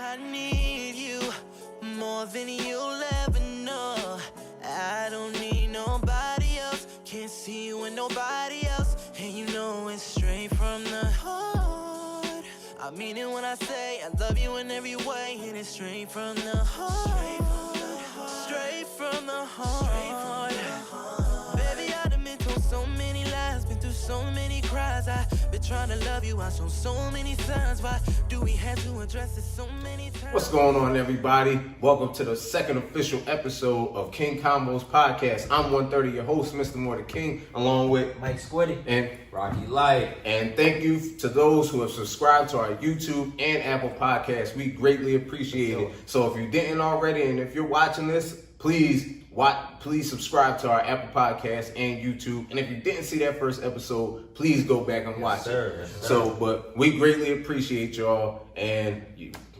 I need you more than you'll ever know. I don't need nobody else. Can't see you with nobody else. And you know it's straight from the heart. I mean it when I say I love you in every way. And it's straight from the heart. Straight from the heart. Baby, I done been through so many lies, been through so many cries. I've been trying to love you, I shown so many signs. Why do we have to address it so many times? What's going on, everybody? Welcome to the second official episode of King Convos podcast. I'm 130, your host, Mr. More the King, along with Mike Squiddy and Rockyylikee. And thank you to those who have subscribed to our YouTube and Apple podcasts. We greatly appreciate it. So if you didn't already, and if you're watching this, please subscribe to our Apple Podcasts and YouTube. And if you didn't see that first episode, please go back and watch it. Yes, sir. So, but we greatly appreciate y'all. And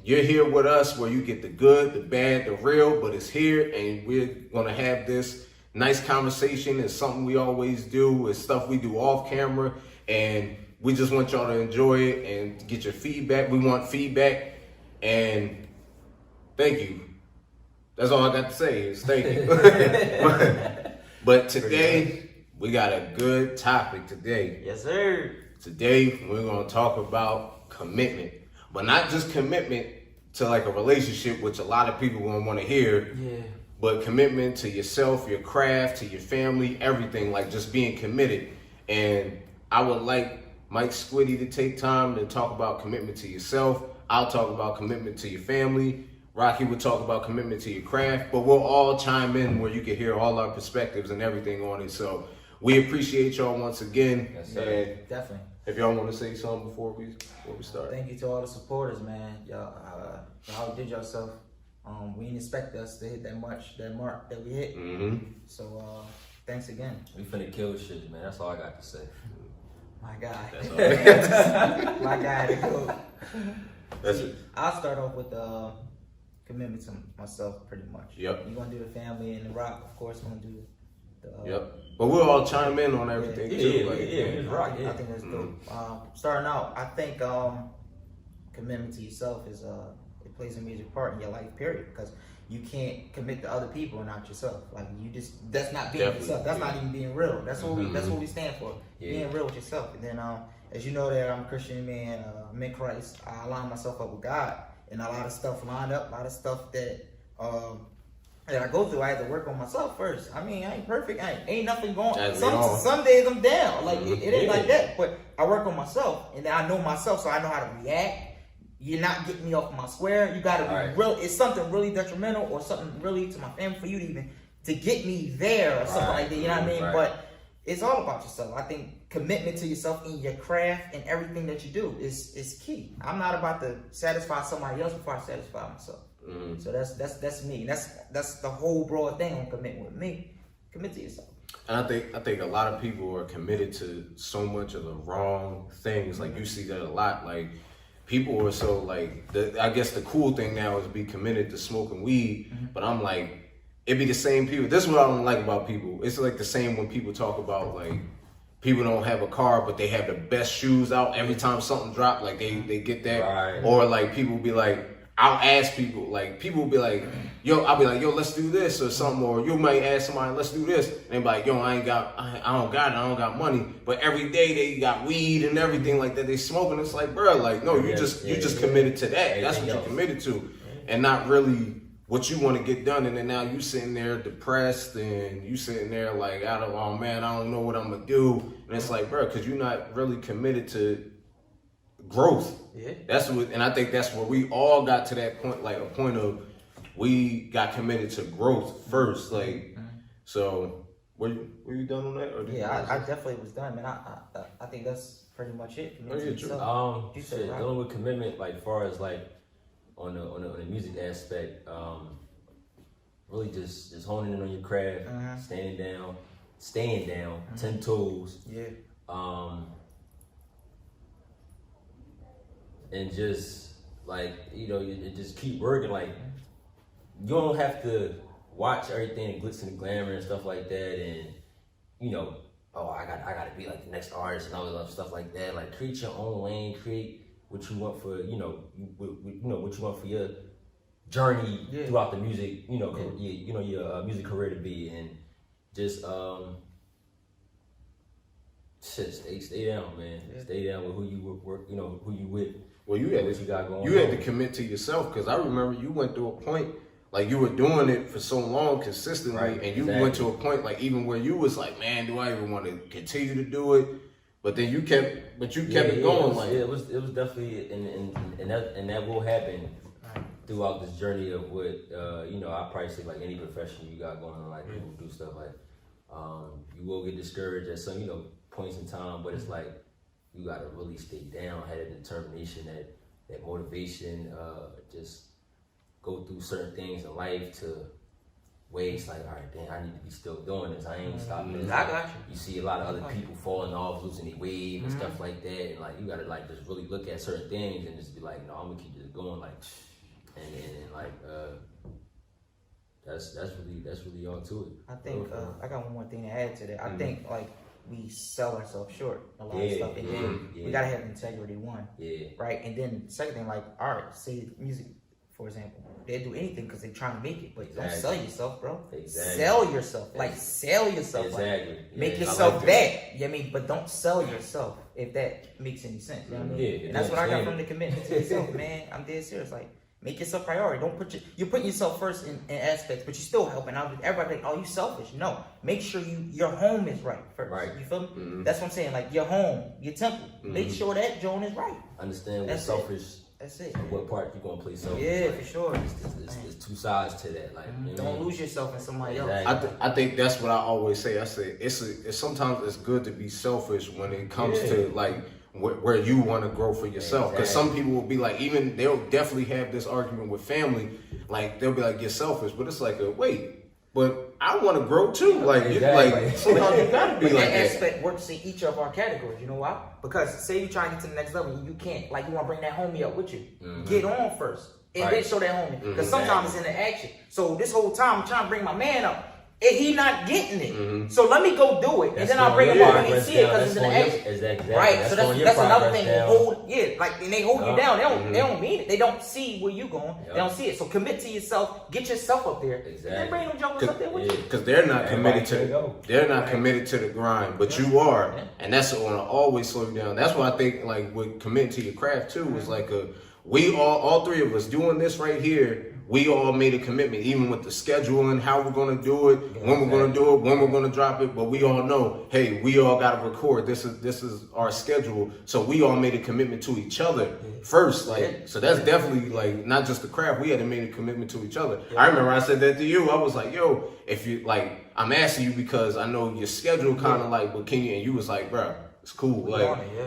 you're here with us where you get the good, the bad, the real, but it's here. And we're going to have this nice conversation. It's something we always do. It's stuff we do off camera. And we just want y'all to enjoy it and get your feedback. We want feedback. And thank you. That's all I got to say is thank you. But today, we got a good topic today. Yes, sir. Today, we're going to talk about commitment. But not just commitment to like a relationship, which a lot of people going to want to hear. Yeah. But commitment to yourself, your craft, to your family, everything. Like just being committed. And I would like Mike Squiddy to take time to talk about commitment to yourself. I'll talk about commitment to your family. Rocky would talk about commitment to your craft, but we'll all chime in where you can hear all our perspectives and everything on it. So we appreciate y'all once again. Yes, sir. And Definitely. if y'all want to say something before we start. Thank you to all the supporters, man. Y'all did yourself. We didn't expect us to hit that mark that we hit. Mm-hmm. So thanks again. We finna kill shit, man. That's all I got to say. My guy. That's all I got. My guy to go. That's it. I'll start off with commitment to myself, pretty much. Yep. You're gonna do the family and the rock, of course. Gonna do the. Yep. But we'll all chime in on everything too. I think that's dope. Starting out, I think commitment to yourself is it plays a major part in your life, period. Because you can't commit to other people and not yourself. Like that's not being yourself. That's not even being real. That's what we stand for. Yeah. Being real with yourself. And then as you know that I'm a Christian man, I'm in Christ. I align myself up with God, and a lot of stuff lined up. A lot of stuff that I go through, I had to work on myself first. I mean, I ain't perfect. Ain't nothing going. Some days I'm down. Like it ain't like that. But I work on myself, and then I know myself, so I know how to react. You're not getting me off my square. You gotta be real. It's something really detrimental or something really to my family for you to even to get me there or something like that. You know what I mean? Right. But it's all about yourself. I think commitment to yourself in your craft and everything that you do is key. I'm not about to satisfy somebody else before I satisfy myself. Mm-hmm. So that's me. That's the whole broad thing on commitment with me. Commit to yourself. And I think a lot of people are committed to so much of the wrong things. Like you see that a lot. Like people are so like I guess the cool thing now is be committed to smoking weed. Mm-hmm. But I'm like, it be the same people. This is what I don't like about people. It's like the same when people talk about like people don't have a car, but they have the best shoes out every time something drop. Like they get that. Right. Or like people be like, I'll ask people, like people will be like, yo, I'll be like, yo, let's do this or something. Or you might ask somebody, let's do this. And they be like, yo, I don't got it. I don't got money. But every day they got weed and everything like that. They smoking. It's like, bro, like, no, you just committed to that. That's what you're committed to. And not really what you want to get done. And then now you sitting there depressed and you sitting there like, oh man, I don't know what I'm going to do. And it's like, bro, because you're not really committed to growth. Yeah. That's what, and I think that's where we all got to that point, like a point of we got committed to growth first. Like, so were you done on that? Or I definitely was done, man. I think that's pretty much it. Dealing with commitment, like far as like on the music aspect, really just honing in on your craft, staying down, 10 toes. Yeah. And just like, you just keep working. Like, you don't have to watch everything and glitz and glamour and stuff like that. And, I gotta be like the next artist and all that stuff like that. Like, create your own lane, create what you want for what you want for your journey throughout the music, your music career to be, and just stay down, man. Yeah. Stay down with who you work, who you with. Well, you had to commit to yourself, because I remember you went through a point, like you were doing it for so long consistently, right, and you went to a point like even where you was like, man, do I even want to continue to do it? But then you kept it going. It was definitely, and that will happen throughout this journey of what I probably say like any profession you got going on, like people do stuff like you will get discouraged at some points in time, but it's like you gotta really stay down, have that determination, that motivation, just go through certain things in life to ways like, all right, damn, I need to be still doing this. I ain't stopping this. I got you. You see a lot of other people falling off, losing their wave and stuff like that, and like you gotta like just really look at certain things and just be like, no, I'm gonna keep this going, like, and like that's really all to it. I think I got one more thing to add to that. I think like we sell ourselves short a lot of stuff, and then we gotta have integrity, right? And then second thing, like, all right, say music, for example, they do anything because they're trying to make it, but don't sell yourself, bro. Sell yourself, like sell yourself, like, make yourself that. You know what I mean? But don't sell yourself, if that makes any sense. You know what I mean? And that's what I got from the commitment to yourself, man. I'm dead serious, like. Make yourself priority. Don't you're putting yourself first in aspects, but you're still helping out. Everybody like, oh, you selfish. No, make sure your home is right first. Right. You feel me? Mm-hmm. That's what I'm saying. Like your home, your temple. Mm-hmm. Make sure that Joan is right. Understand what selfish. That's it. And what part you gonna play selfish? Yeah, for sure. There's two sides to that. Like, don't lose yourself in somebody else. I think that's what I always say. I say it's sometimes it's good to be selfish when it comes to like. Where you want to grow for yourself, because some people will be like, even they'll definitely have this argument with family, like they'll be like, you're selfish, but it's like wait, but I want to grow too, like sometimes you gotta be like that. Aspect works in each of our categories. You know why? Because say you trying to get to the next level, and you can't, like you want to bring that homie up with you, get on first, and then show that homie, because sometimes it's in the action. So this whole time I'm trying to bring my man up. And he not getting it, so let me go do it, and then I'll bring him up and see it because it's in the action. Exactly. Right, so that's another thing. They hold, and they hold you down. They don't mean it. They don't see where you going. They don't see it. So commit to yourself. Get yourself up there. Exactly. And then bring them jokers up there with you. Because they're not committed to the grind, but you are, and that's what always slow you down. That's why I think like with committing to your craft too is like we all three of us doing this right here. We all made a commitment, even with the scheduling, how we're going to do it, when we're going to do it, when we're going to drop it. But we all know, hey, we all got to record. This is our schedule. So we all made a commitment to each other first. Like, so that's definitely like not just the craft. We had to make a commitment to each other. I remember I said that to you. I was like, yo, if you like, I'm asking you because I know your schedule kind of like, but can you? And you was like, bro, it's cool.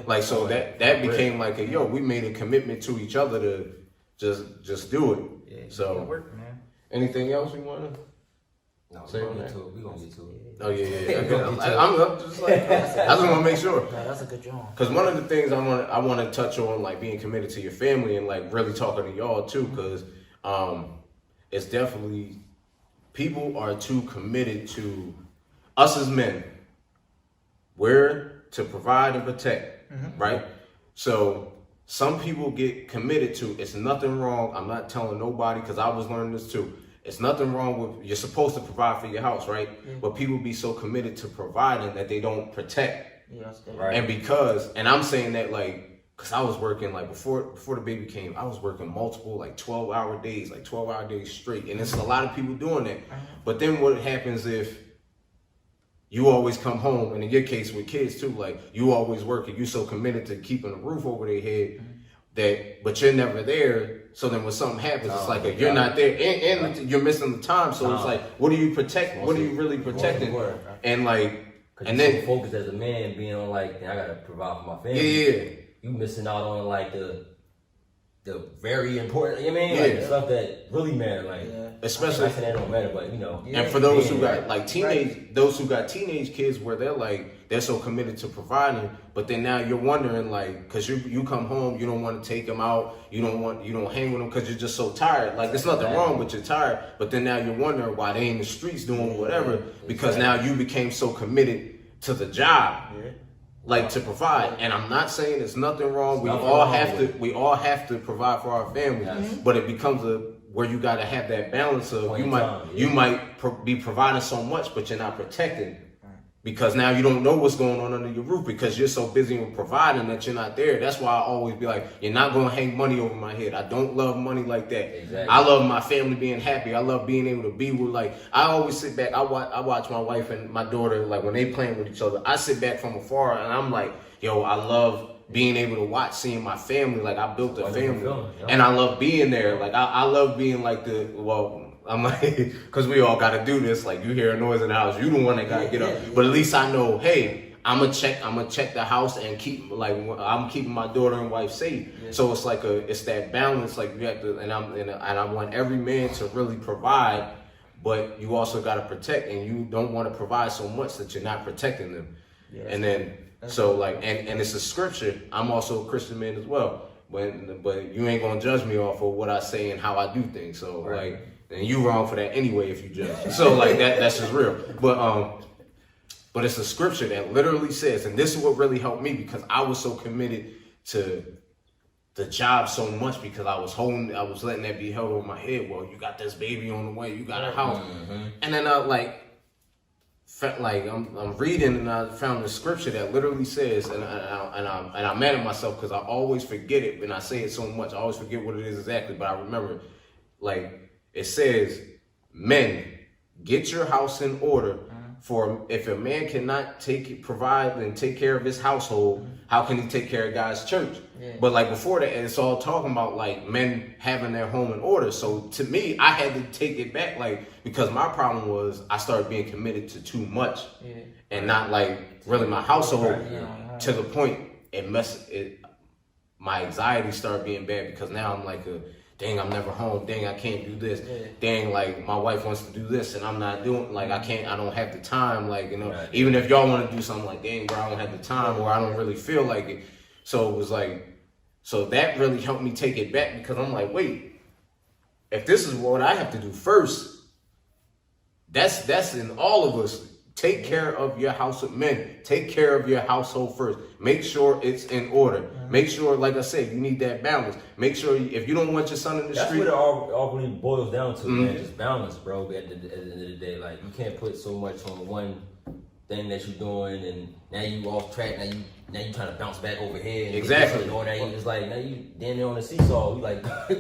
Like so that became like a we made a commitment to each other to just do it. So, work, man. Anything else we want to? No, we're gonna get to it. Oh yeah. I'm just like, I just want to make sure. No, that's a good job. Because one of the things I want to touch on, like being committed to your family and like really talking to y'all too, because it's definitely people are too committed to us as men. We're to provide and protect, right? So. Some people get committed to, it's nothing wrong. I'm not telling nobody because I was learning this too. It's nothing wrong with, you're supposed to provide for your house, right? But people be so committed to providing that they don't protect. And I'm saying that like, because I was working like before the baby came, I was working multiple like 12-hour days, like 12-hour days straight. And it's a lot of people doing that. But then what happens if you always come home, and in your case with kids too, like you always work and you so committed to keeping a roof over their head but you're never there. So then when something happens, it's like you're not there and you're missing the time. So it's like, what are you protecting? What are you really protecting? And like, and then so focused as a man being on like, I gotta provide for my family. You missing out on like the very important, you know what I mean? Like the stuff that really matter, like especially that don't matter, but you know. And for those who got like those who got teenage kids where they're so committed to providing, but then now you're wondering like, because you come home, you don't want to take them out, you don't hang with them because you're just so tired. Like there's nothing wrong with you're tired, but then now you're wondering why they in the streets doing whatever because now you became so committed to the job. like to provide. And I'm not saying there's nothing wrong. We all have to provide for our families, but it becomes where you got to have that balance of you might be providing so much, but you're not protecting. Because now you don't know what's going on under your roof because you're so busy with providing that you're not there. That's why I always be like, you're not going to hang money over my head. I don't love money like that. Exactly. I love my family being happy. I love being able to be with, like, I always sit back. I watch my wife and my daughter, like, when they playing with each other, I sit back from afar and I'm like, yo, I love being able to watch, seeing my family. Like, I built a family and I love being there. Like, I love being like I'm like, because we all got to do this. Like, you hear a noise in the house, you the one that got to get up. But at least I know, hey, I'm gonna check the house and I'm keeping my daughter and wife safe. Yeah. So it's like it's that balance. Like, you have to, and I want every man to really provide, but you also got to protect, and you don't want to provide so much that you're not protecting them. Yeah, and then so like, and it's a scripture. I'm also a Christian man as well. But you ain't gonna judge me off of what I say and how I do things. So like. And you wrong for that anyway if you judge. So like that's just real. But it's a scripture that literally says, and this is what really helped me because I was so committed to the job so much because I was letting that be held over my head. Well, you got this baby on the way, you got a house. Mm-hmm. And then I'm reading and I found the scripture that literally says, and I'm mad at myself because I always forget it and I say it so much. I always forget what it is exactly, but I remember like, it says, men, get your house in order. For if a man cannot provide and take care of his household, how can he take care of God's church? Yeah. But like before that, it's all talking about like men having their home in order. So to me, I had to take it back, like, because my problem was I started being committed to too much and not like really my household to the point my anxiety started being bad because now I'm like dang, I'm never home. Dang, I can't do this. Yeah. Dang, like my wife wants to do this and I'm not doing, like I don't have the time. Like, you know, right. Even if y'all want to do something, like, dang, bro, I don't have the time or I don't really feel like it. So it was like, so that really helped me take it back because I'm like, wait, if this is what I have to do first, that's in all of us. Take care of your house of men. Take care of your household first. Make sure it's in order. Make sure, like I said, you need that balance. Make sure if you don't want your son in the street. That's what it all really boils down to, man. Just balance, bro. At the end of the day, like you can't put so much on one thing that you're doing, and now you off track. Now you trying to bounce back over here. And exactly. Now it's like now you damn near on the seesaw. You like a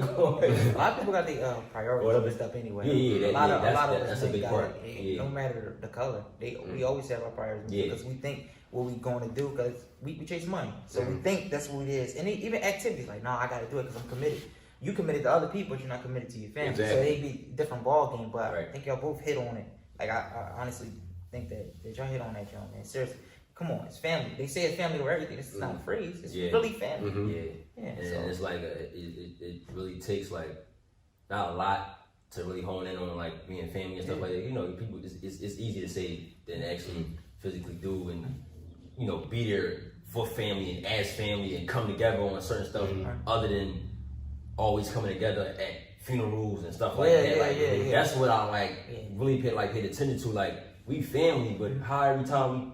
lot of people got the priorities and stuff anyway. Yeah, a lot of that's us a big part. No matter the color, we always have our priorities because we think what we going to do because we chase money. So we think that's what it is. And even activities like, no, I got to do it because I'm committed. You committed to other people, but you're not committed to your family. Exactly. So it'd be a different ball game. But I think y'all both hit on it. Like I honestly think that y'all hit on that, John, man. Seriously. Come on, it's family. They say it's family over everything. It's not a phrase. It's really family. Mm-hmm. Yeah. And so it's like it really takes like not a lot to really hone in on like being family and stuff like that. You know, people it's easier to say than actually physically do and you know be there for family and as family and come together on certain stuff other than always coming together at funerals and stuff like that. That's what I like really paid attention to. Like we family, but how every time we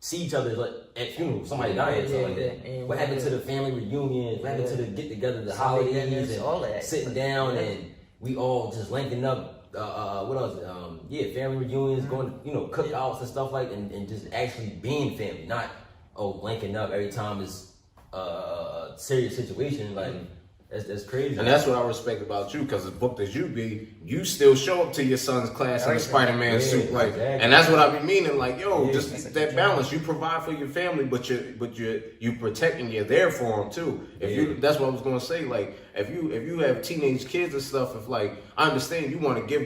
see each other like at funerals, somebody died or something like that. And what happened to the family reunions? What happened to the get together, the holidays, and all that sitting down and we all just linking up. What else? Family reunions, going, cookouts and stuff like, and just actually being family, not linking up every time it's a serious situation like. That's crazy. And that's what I respect about you, because as booked as you be, you still show up to your son's class in a Spider-Man suit, like, and that's what I be meaning, like, just that balance. You provide for your family, but you protect and you're there for them too. That's what I was gonna say. Like, if you have teenage kids and stuff, if like I understand you want to give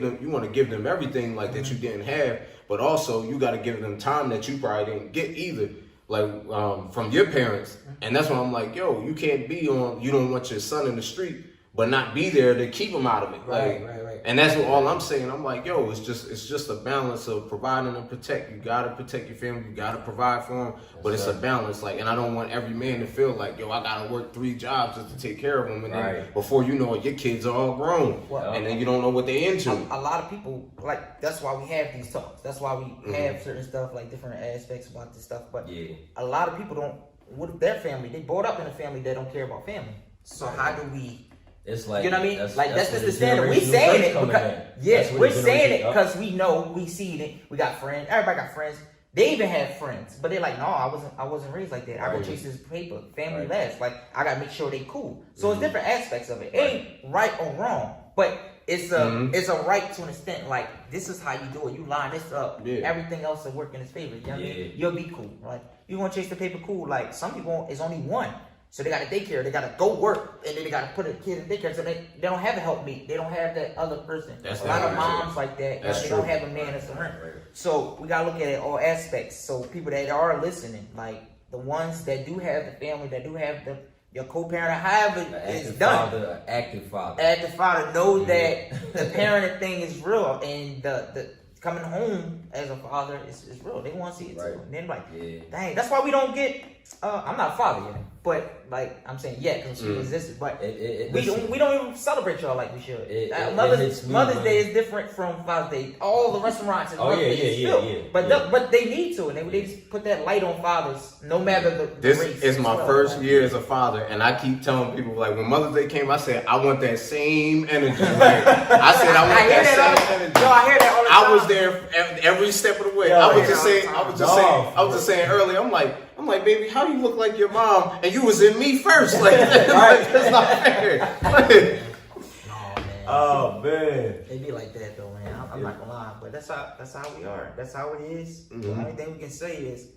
them everything like that you didn't have, but also you got to give them time that you probably didn't get either. Like from your parents, and that's why I'm like, you can't be on. You don't want your son in the street, but not be there to keep him out of it. Right. Right. And that's what all I'm saying. I'm like, yo, it's just a balance of providing and protect. You gotta protect your family. You gotta provide for them. But it's a balance. Like, and I don't want every man to feel like, yo, I gotta work 3 jobs just to take care of them. And then before you know it, your kids are all grown, and then you don't know what they into. A lot of people, like, that's why we have these talks. That's why we have certain stuff, like different aspects about this stuff. But a lot of people don't. What if their family? They brought up in a family that don't care about family. So how do we? It's like, you know what I mean? That's just the standard. We saying it because we're saying it because we know, we see it. We got friends. Everybody got friends. They even have friends, but they're like, no, I wasn't raised like that. I go chase this paper, family last. Like, I gotta make sure they cool. So it's different aspects of it. It ain't right or wrong, but it's a right to an extent. Like, this is how you do it. You line this up. Everything else will work in his favor. You know what I mean? You'll be cool. Like, you want to chase the paper, cool. Like, some people, it's only one. So they got a daycare, they got to go work, and then they got to put a kid in daycare. So they don't have a helpmate. They don't have that other person. A lot of moms like that, they don't have a man that's around. So we got to look at it all aspects. So people that are listening, like the ones that do have the family, that do have your co-parent, however it's done. Active father knows that the parenting thing is real, and the coming home as a father is real. They want to see it too. And then like, dang, that's why we don't get. I'm not a father yet, but like I'm saying, because she existed. But we don't even celebrate y'all like we should. Mother's Day is different from Father's Day. All the restaurants and but they need to, and they just put that light on fathers, no matter the this race. Is my first year as a father, and I keep telling people, like, when Mother's Day came, I said I want that same energy. Like, I said I want that same energy. No, I hear that all the time. I was there every step of the way. I was just saying earlier. I'm like, baby, how you look like your mom and you was in me first? Like, that's not fair. Man. Oh man, They be like that though, man. I'm not gonna lie, but that's how we are. That's how it is. The only thing we can say is,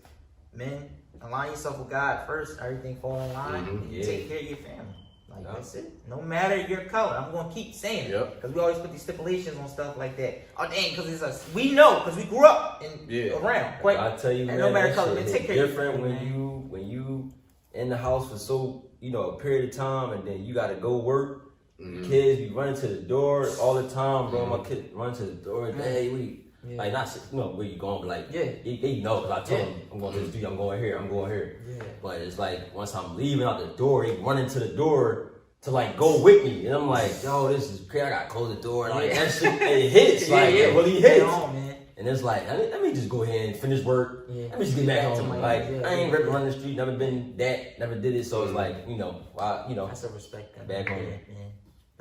men, align yourself with God first. Everything fall in line. And you take care of your family. Like that's it. No matter your color, I'm gonna keep saying it because we always put these stipulations on stuff like that. Oh dang, because it's us. We know because we grew up around. I tell you, man, no matter color, man, take care. Different when you in the house for a period of time, and then you got to go work. Kids be running to the door all the time, bro. My kid run to the door. Hey, like not where you going, but like they know because I told them I'm going to the street, I'm going here. But it's like once I'm leaving out the door, they running to the door to like go with me, and I'm like, yo, this is crazy. I gotta close the door. Like that shit, it hits. It really hits. Man. And it's like, let me just go ahead and finish work. Let me just get back home. I ain't ripping around the street, never been that, never did it. So it's like, that's a respect. Back home.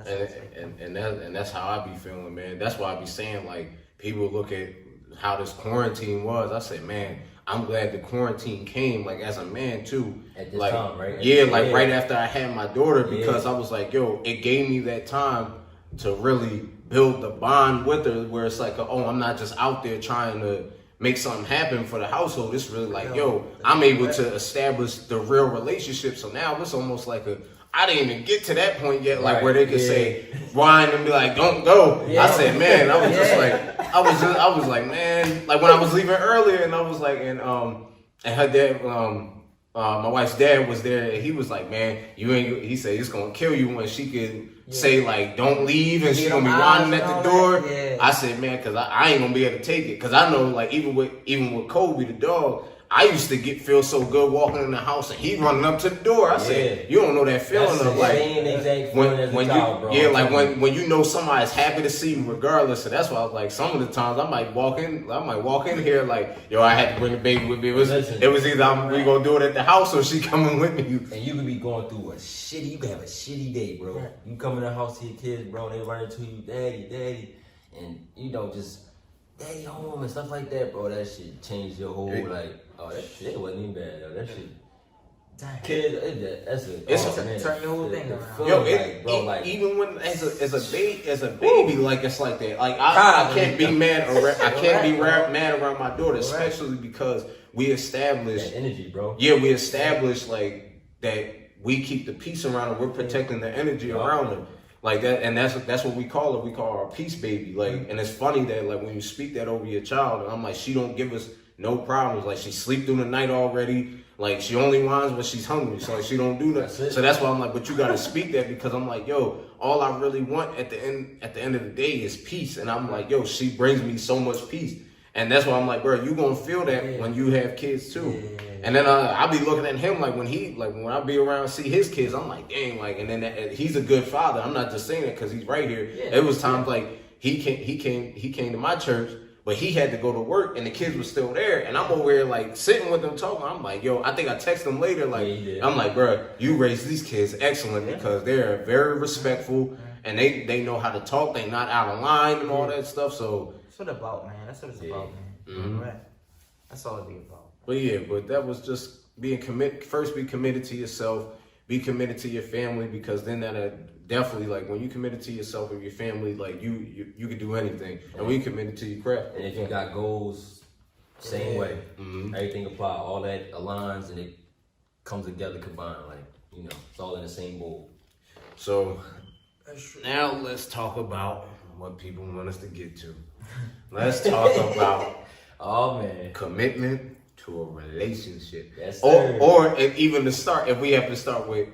And that's how I be feeling, man. That's why I be saying, like, people look at how this quarantine was. I say, man, I'm glad the quarantine came, like, as a man too. At this like, time, right? Right after I had my daughter, because I was like, yo, it gave me that time to really build the bond with her, where it's like, I'm not just out there trying to make something happen for the household. It's really like, I'm able to establish the real relationship. So now it's almost like I didn't even get to that point yet, like where they could say, whine and be like, don't go. I said, man, I was like, man, like when I was leaving earlier, and I was like, and her dad, my wife's dad was there, and he was like, man, he said it's gonna kill you when she could say like, don't leave, and she's gonna be whining at the door. I said, man, cause I ain't gonna be able to take it, cause I know, like, even with Kobe the dog, I used to feel so good walking in the house and he running up to the door. I said, you don't know that feeling of like when you know somebody's happy to see you regardless. So that's why I was like, some of the times I might walk in here like, yo, I had to bring the baby with me. It was either we gonna do it at the house or she coming with me. And you could be going through you could have a shitty day, bro. You come in the house to your kids, bro, and they running to you, daddy, and just daddy home and stuff like that, bro. That shit changed your whole that shit wasn't even bad though. That shit, kids, turn your whole thing around. Even when as a baby, like it's like that. Like I can't be mad around my daughter, especially because we established that energy, bro. Yeah, we established like that we keep the peace around her. We're protecting the energy around her. Like that, and that's what we call her. We call her our peace baby. Like, and it's funny that like when you speak that over your child, and I'm like, she don't give us no problems. Like, she sleep through the night already. Like, she only whines when she's hungry. So like, she don't do that. So that's why I'm like, but you gotta speak that, because I'm like, yo, all I really want at the end of the day is peace. And I'm like, yo, she brings me so much peace. And that's why I'm like, bro, you gonna feel that when you have kids too. And then I'll be looking at him like when I be around see his kids, I'm like, dang, like, and then he's a good father. I'm not just saying it because he's right here. It was times like he came to my church, but he had to go to work and the kids were still there. And I'm over here like sitting with them talking. I'm like, yo, I think I text him later. Like, I'm like, bro, you raised these kids excellent because they're very respectful and they know how to talk. They not out of line and all that stuff. So that's what it's about, man. That's what it's about, man. Right. That's all it be about. But that was just being committed. First, be committed to yourself. Be committed to your family, because then that definitely, like, when you committed to yourself and your family, like, you can do anything. And we committed to your craft. And if you got goals, same way. Everything apply. All that aligns and it comes together combined. Like, you know, it's all in the same bowl. So now let's talk about what people want us to get to. Let's talk about commitment to a relationship. Yes, or if even to start, if we have to start with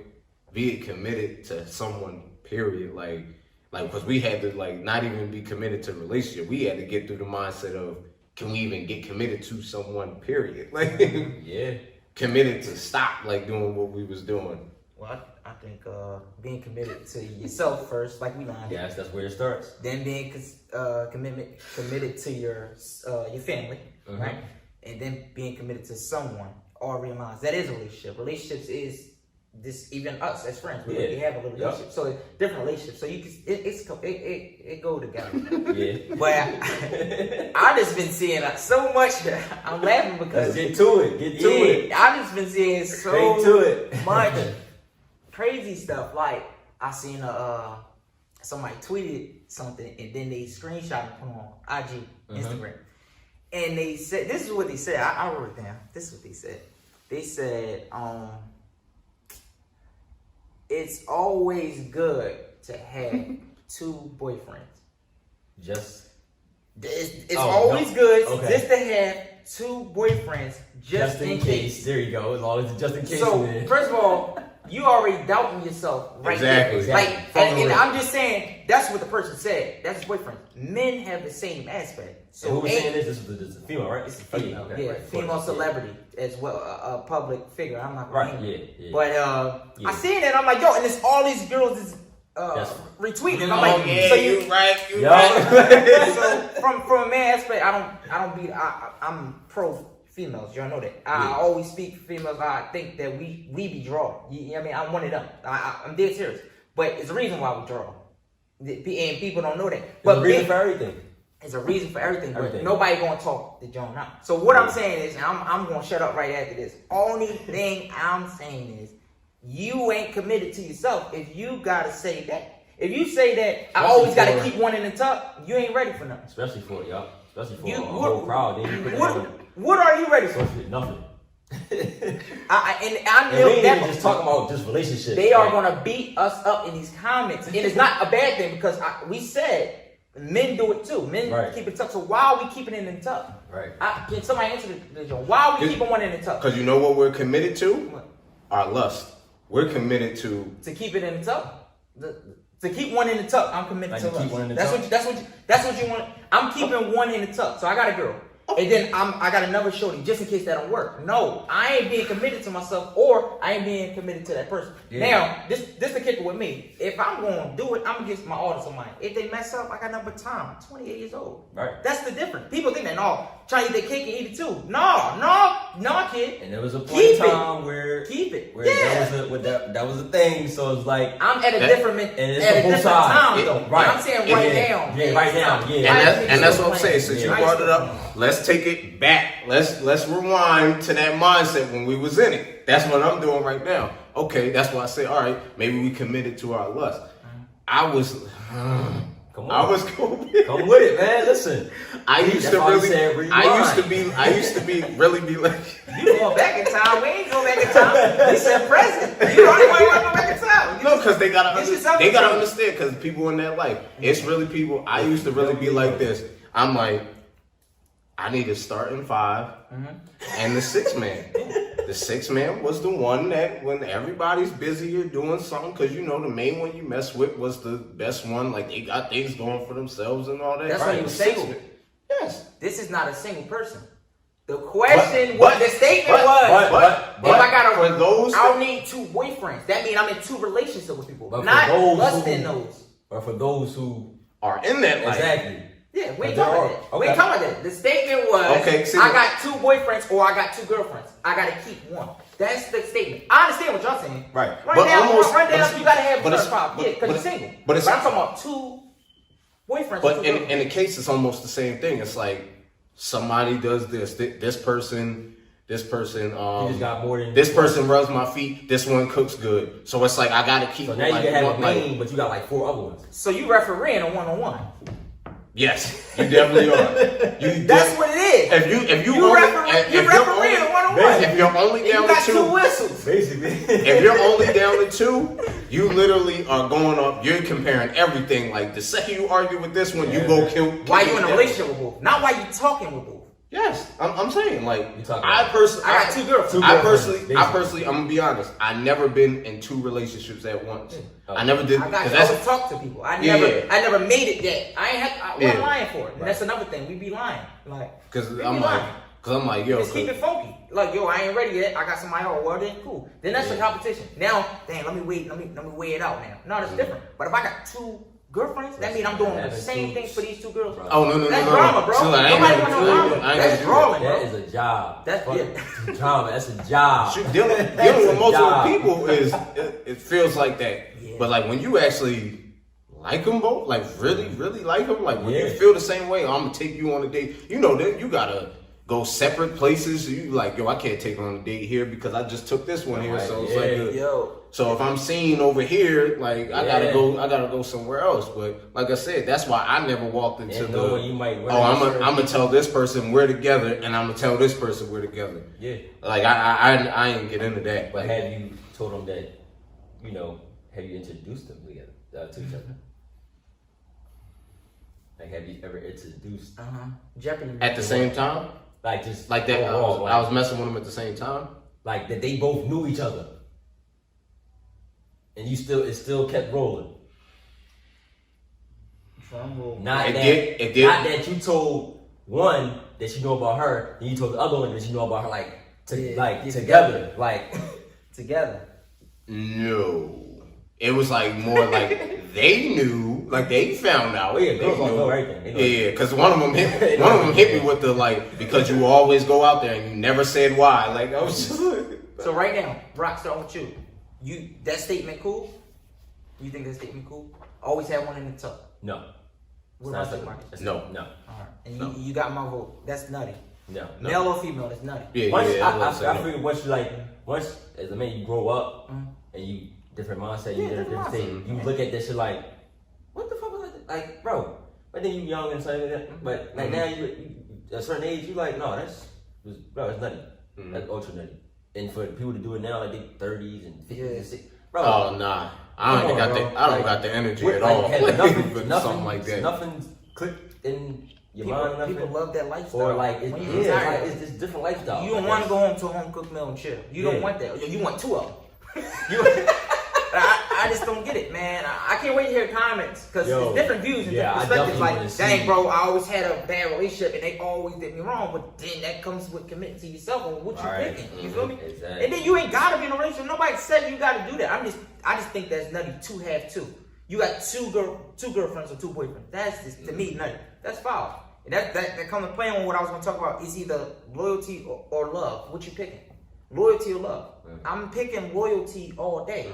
being committed to someone, period. Like because we had to like not even be committed to a relationship. We had to get through the mindset of, can we even get committed to someone, period? Like committed to stop like doing what we was doing. Well, I think being committed to yourself first, like we learned. Yes, that's where it starts. Then being committed to your family, right? And then being committed to someone, all realize that is a relationship. Relationships is this, even us as friends, we have a relationship. So it's different relationships. So you can it go together. But I just been seeing so much. I'm laughing because get to it. I just been seeing so much crazy stuff. Like I seen somebody tweeted something and then they screenshot and put on IG, Instagram. And they said, this is what they said. I wrote it down. This is what they said. They said, it's always good to have two boyfriends. It's always good just to have two boyfriends just in case. There you go. It's always just in case. So, first of all, you already doubting yourself right there. Like, and I'm just saying, that's what the person said. That's his boyfriend. Men have the same aspect. So who was saying this? This is a female, right? It's a female. Okay, right. Female celebrity as well, a public figure. I'm not right. Yeah. But I seen it. I'm like, yo, and it's all these girls is retweeting. And I'm like, so you right? So from a man aspect, I'm pro females. Y'all know that. I always speak for females. I think that we be draw. You know what I mean? I'm one of them. I'm dead serious. But it's a reason why we draw. And people don't know that. But a reason for everything. It's a reason for everything. But nobody gonna talk to John out. So what I'm saying is, and I'm gonna shut up right after this. Only thing I'm saying is, you ain't committed to yourself if you gotta say that. If you say that, I always gotta keep one in the tuck, you ain't ready for nothing. Especially for y'all. Especially for a whole crowd. What are you ready for? Nothing. I know that just talking about just relationships. They are gonna beat us up in these comments, and it's not a bad thing because we said men do it too. Men keep it tucked. So why are we keeping it in tuck? Right. Can somebody answer the joke? Why are we keeping one in the tuck? Because you know what we're committed to? What? Our lust. We're committed to keep it in the tuck. To keep one in the tuck, I'm committed to lust. That's what you want. I'm keeping one in the tuck. So I got a girl. And then I got another shorty just in case that don't work. No, I ain't being committed to myself, or I ain't being committed to that person. Now, this the kicker with me. If I'm gonna do it, I'm gonna get my all to somebody. If they mess up, I got number time. I'm 28 years old. Right. That's the difference. People think that try to eat their cake and eat it too. No, kid. And there was a point in time where that was a thing. So it's like I'm at a different time though. Right. I'm saying right now. Yeah, right now. Yeah. And that's what I'm saying. Since you brought it up, let's take it back. Let's rewind to that mindset when we was in it. That's what I'm doing right now. Okay, that's why I say, all right, maybe we committed to our lust. I was cool. Come with it, man. Listen, I used to be really like. You going back in time? We ain't going back in time. We said present. You only want to go back in time. No, because they gotta understand. Because people in that life, it's really people. I used to really be like this. I'm like, I need a starting five and the sixth man. The sixth man was the one that when everybody's busy or doing something, because you know the main one you mess with was the best one. Like they got things going for themselves and all that. That's why he was single. Yes. This is not a single person. The question was, the statement was, if I got for those, I don't need two boyfriends. That means I'm in two relationships with people, but not those lusting those. Or for those who are in that life. exactly. Yeah, we ain't talking about that. Okay. We ain't talking about that. The statement was, okay, see, I got two boyfriends or I got two girlfriends. I gotta keep one. That's the statement. I understand what y'all saying. Right. Run But down, almost, run down. You gotta have but first five. Yeah, because you're single. But I'm talking about two boyfriends. But in the case, it's almost the same thing. It's like somebody does this. This person. You just got more than this person rubs my feet. This one cooks good. So it's like I gotta keep. So now you can have a main, but you got like 4 other ones. So you refereeing a 1-on-1. Yes, you definitely are. That's what it is. If you refereeing a 1-on-1. If you're only down to 2, two whistles. Basically. If you're only down to 2, you literally are going up. You're comparing everything. Like the second you argue with this one, you go kill. Why you in a relationship with both? Not why you talking with both. Yes, I'm saying like I got 2 girlfriends. I personally, I'm gonna be honest. I never been in 2 relationships at once. I never did. I always talk to people. I never made it that. I ain't had. I'm lying for it. And that's another thing. We be lying, like because I'm like, yo, just keep it funky. Like, yo, I ain't ready yet. I got somebody else. Well, then cool. Then that's a competition. Now, damn, let me weigh it out now. No, that's different. But if I got 2 girlfriends, that means I'm doing the same thing for these 2 girls. Oh no, that's drama, bro. Nobody want no drama. That's drama, bro. That is a job. That's drama. That's a job. Dealing with multiple people it feels like that. Yeah. But like when you actually like them both, like really like them, like when you feel the same way, I'm gonna take you on a date. You know that you gotta go separate places. You like, yo, I can't take her on a date here because I just took this one here. So it's like, so if I'm seen over here, like I gotta go somewhere else. But like I said, that's why I never walked into I'm gonna tell this person we're together, and I'm gonna tell this person we're together. Yeah. Like I ain't get into that. But have you told them that, you know, have you introduced them together to each other? Like, have you ever introduced Jeopardy at the same time? Like just like that. I was messing with them at the same time. Like that they both knew each other, and it still kept rolling. Not that you told one that you know about her, and you told the other one that you know about her, together. Together. No. It was like more like they knew, like they found out. Yeah, girls don't know everything. Yeah, because one of them hit me with the like, because you always go out there and you never said why. Like I was just like, so right now, Rock, starting with you. That statement cool? You think that statement cool? Always had one in the tuck. No. What about you, Marcus? No. All right. And you got my vote. That's nutty. No. Male or female, that's nutty. Yeah, I figured once as a man you grow up and you different mindset, you different thing. You look at this shit like, what the fuck was that? Like, bro. But then you young and something like that. But like now you at a certain age, you like, no, it's nutty. That's ultra nutty. And for people to do it now, like they 30s and 50s and 60s. Bro. Oh nah. I don't got the energy at all. Something like that. Nothing's clicked in your mind. People love that lifestyle. Or like it's just different lifestyle. You don't want to go home to a home cooked meal and chill. You don't want that. You want 2 of them. I just don't get it, man. I can't wait to hear comments because it's different views and different perspectives. Like, dang, bro, I always had a bad relationship and they always did me wrong. But then that comes with committing to yourself and what you're thinking. You feel me? Exactly. And then you ain't gotta be in a relationship. Nobody said you gotta do that. I just think that's nutty to have 2. You got two girlfriends or 2 boyfriends. That's just, to me, nutty. That's foul. And that comes to play on what I was gonna talk about. Is either loyalty or love. What you picking? Loyalty or love? I'm picking loyalty all day.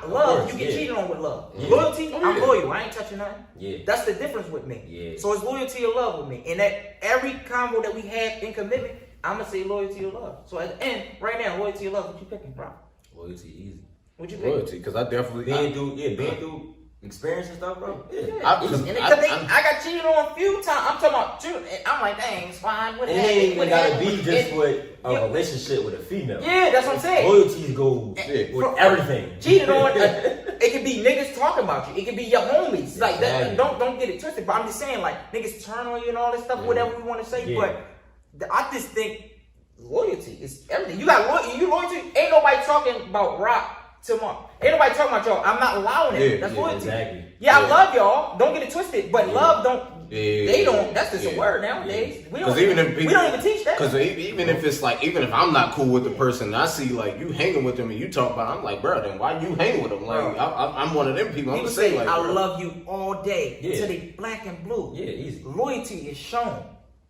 Love, you get cheated on with love. Loyalty, I'm loyal. I ain't touching nothing. Yeah. That's the difference with me. So it's loyalty or love with me. And that every convo that we have in commitment, I'm gonna say loyalty or love. So at the end, right now, loyalty or love, what you picking, bro? Loyalty easy. What you picking? Loyalty, because I definitely being through experience and stuff, bro. I got cheated on a few times. I'm talking about 2, and I'm like, dang, it's fine. What it ain't gotta be just with a relationship with a female. Yeah, that's what I'm saying. Loyalty goes with everything. Cheated on, it could be niggas talking about you. It could be your homies. Like that. Don't get it twisted. But I'm just saying, like, niggas turn on you and all this stuff, whatever we want to say. But I just think loyalty is everything. You got loyalty. Ain't nobody talking about Rock tomorrow. Ain't nobody talking about y'all. I'm not allowing it. That's loyalty. Exactly. Yeah, I love y'all. Don't get it twisted. But love don't. They don't. That's just a word nowadays. We don't even teach that. Because even if it's like, even if I'm not cool with the person, I see like you hanging with them and you talk about, I'm like, bro, then why you hanging with them? Like, I'm one of them people. I'm gonna say like, I love you all day until they black and blue. Yeah, easy. Loyalty is shown.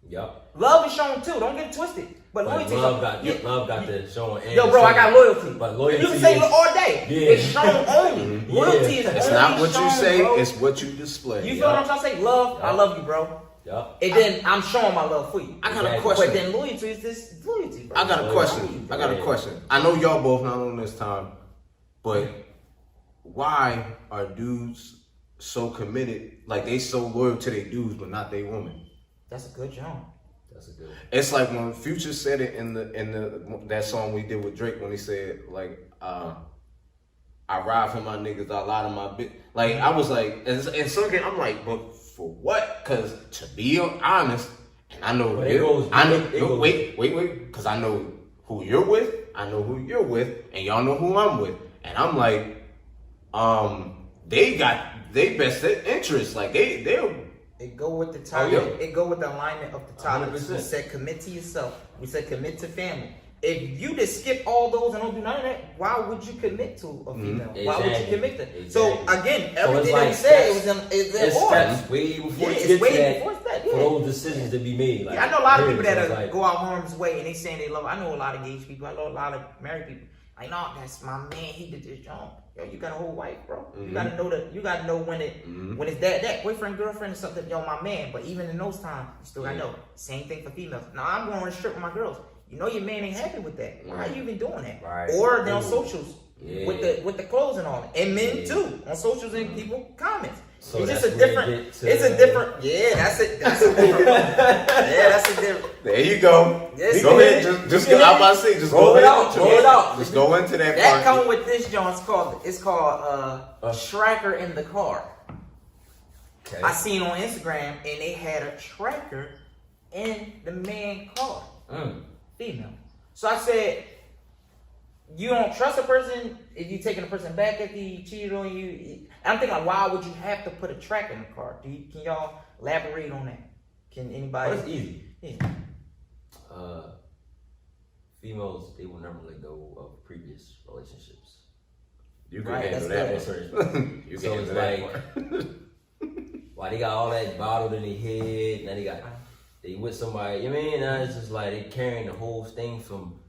Yup. Love is shown too. Don't get it twisted. But loyalty. Love got the showing. Yo, bro, I got loyalty. But loyalty. You can say all day. Yeah. It's shown only. Loyalty is it's only not what shown, you say. bro. It's what you display. You feel what I'm trying to say? Love. I love you, bro. Yup. And then I'm showing my love for you. I got a question. But then loyalty is this loyalty, bro. I got a question. I know y'all both not on this time, but why are dudes so committed? Like they so loyal to their dudes, but not their woman. That's a good job. That's a good one. It's like when Future said it in that song we did with Drake when he said like I ride for my niggas, I lie to my bitch. Like I was like, and so again I'm like, but for what? Because to be honest, and I know wait, because I know who you're with, I know who you're with, and y'all know who I'm with, and I'm like, they got they best interest, like they'll. It go with the topic. It go with the alignment of the topic. We said commit to yourself. We said commit to family. If you just skip all those and don't do none of that, why would you commit to a female? Exactly. Why would you commit to? Exactly. So again, everything that we said it was in order. Steps way before it's you way get before to that. that, for those decisions to be made. Like, I know a lot of people that go out harm's way and they saying they love. I know a lot of engaged people. I know a lot of married people. Like, no, that's my man. He did this job. Yo, you got a whole wife, bro. You gotta know that. You gotta know when it's that boyfriend, girlfriend, or something. Yo, my man. But even in those times, you still gotta know. Same thing for females. Now I'm going on a strip with my girls. You know your man ain't happy with that. Why are you even doing that? Right. Or they're on socials with the clothes and all that. And men too on socials and people comments. So it's that's just a different. It's a different. Yeah, that's it. That's a different. That's a different. There you go. Yes, go ahead. Just go. I'm about to say, just roll it out. Roll it out. Just go into that. That come with this, John. It's called tracker in the car. Okay. I seen on Instagram and they had a tracker in the man car. Female. So I said, you don't trust a person if you taking a person back if he cheated on you. I'm thinking, like, why would you have to put a tracker in the car? Can y'all elaborate on that? Can anybody? It's easy. Yeah. Females, they will never let go of previous relationships. You can handle that. You can handle that. Why they got all that bottled in their head? Now they with somebody. You know what I mean? Now it's just like they carrying the whole thing from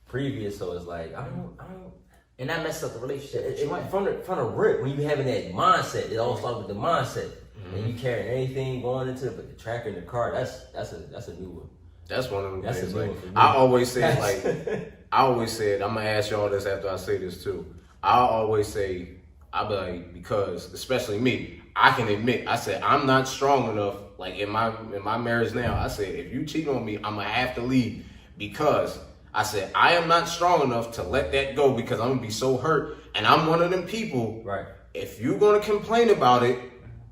previous. So it's like I don't. And that messed up the relationship. From the rip, when you having that mindset, it all starts with the mindset. And you carrying anything going into it, but the tracker in the car, that's a new one. That's one of them things. Like, Mm-hmm. I always say, I'm gonna ask y'all this after I say this too. I always say, I be like, because especially me, I can admit, I said I'm not strong enough. Like in my marriage now, I said if you cheat on me, I'm gonna have to leave because I said I am not strong enough to let that go because I'm gonna be so hurt. And I'm one of them people. Right. If you're gonna complain about it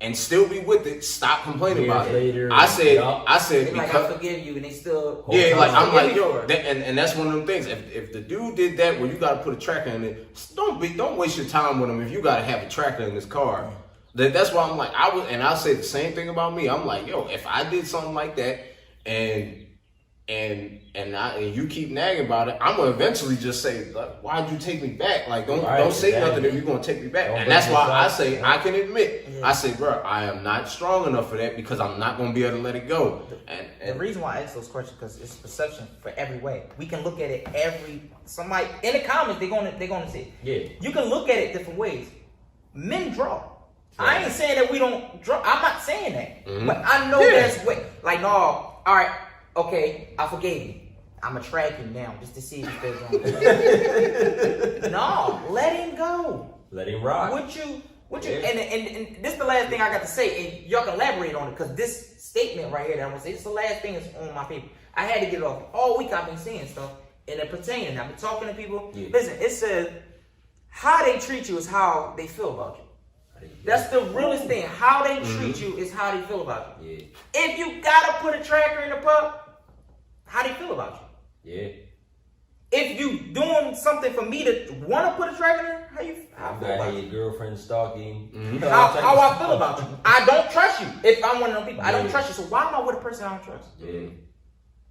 and still be with it, stop complaining about later, it. I said because like I forgive you, and they still I'm like yo, and that's one of them things. If the dude did that where you gotta put a tracker in it, don't waste your time with him if you gotta have a tracker in this car. That's why I'm like I'll say the same thing about me. I'm like yo, if I did something like that and you keep nagging about it, I'm gonna eventually just say, like, why'd you take me back? Like, don't say nothing if you're gonna take me back. And that's why I say I can admit, I say, bro, I am not strong enough for that because I'm not gonna be able to let it go. And the reason why I ask those questions because it's perception for every way. We can look at it somebody in the comments they're gonna say, you can look at it different ways. Men draw. I ain't saying that we don't draw. I'm not saying that, but I know there's way. Like, no, all right. Okay, I forgave you. I'm gonna track him down just to see if he's still going. No, let him go. Let him rock. Would you? And this is the last thing I got to say, and y'all can elaborate on it because this statement right here that I'm gonna say, this is the last thing that's on my paper. I had to get it off. All week I've been saying stuff and it pertaining. I've been talking to people. Yeah. Listen, it says how they treat you is how they feel about you. That's the realest thing. How they treat you is how they feel about you. Yeah. If you gotta put a tracker in the pup, how they feel about Yeah. you. If you doing something for me to want to put a track in there, how I feel about your you? girlfriend stalking. How I feel about you. I don't trust you. If I'm one of them people, I don't trust you. So why am I with a person I don't trust? Yeah.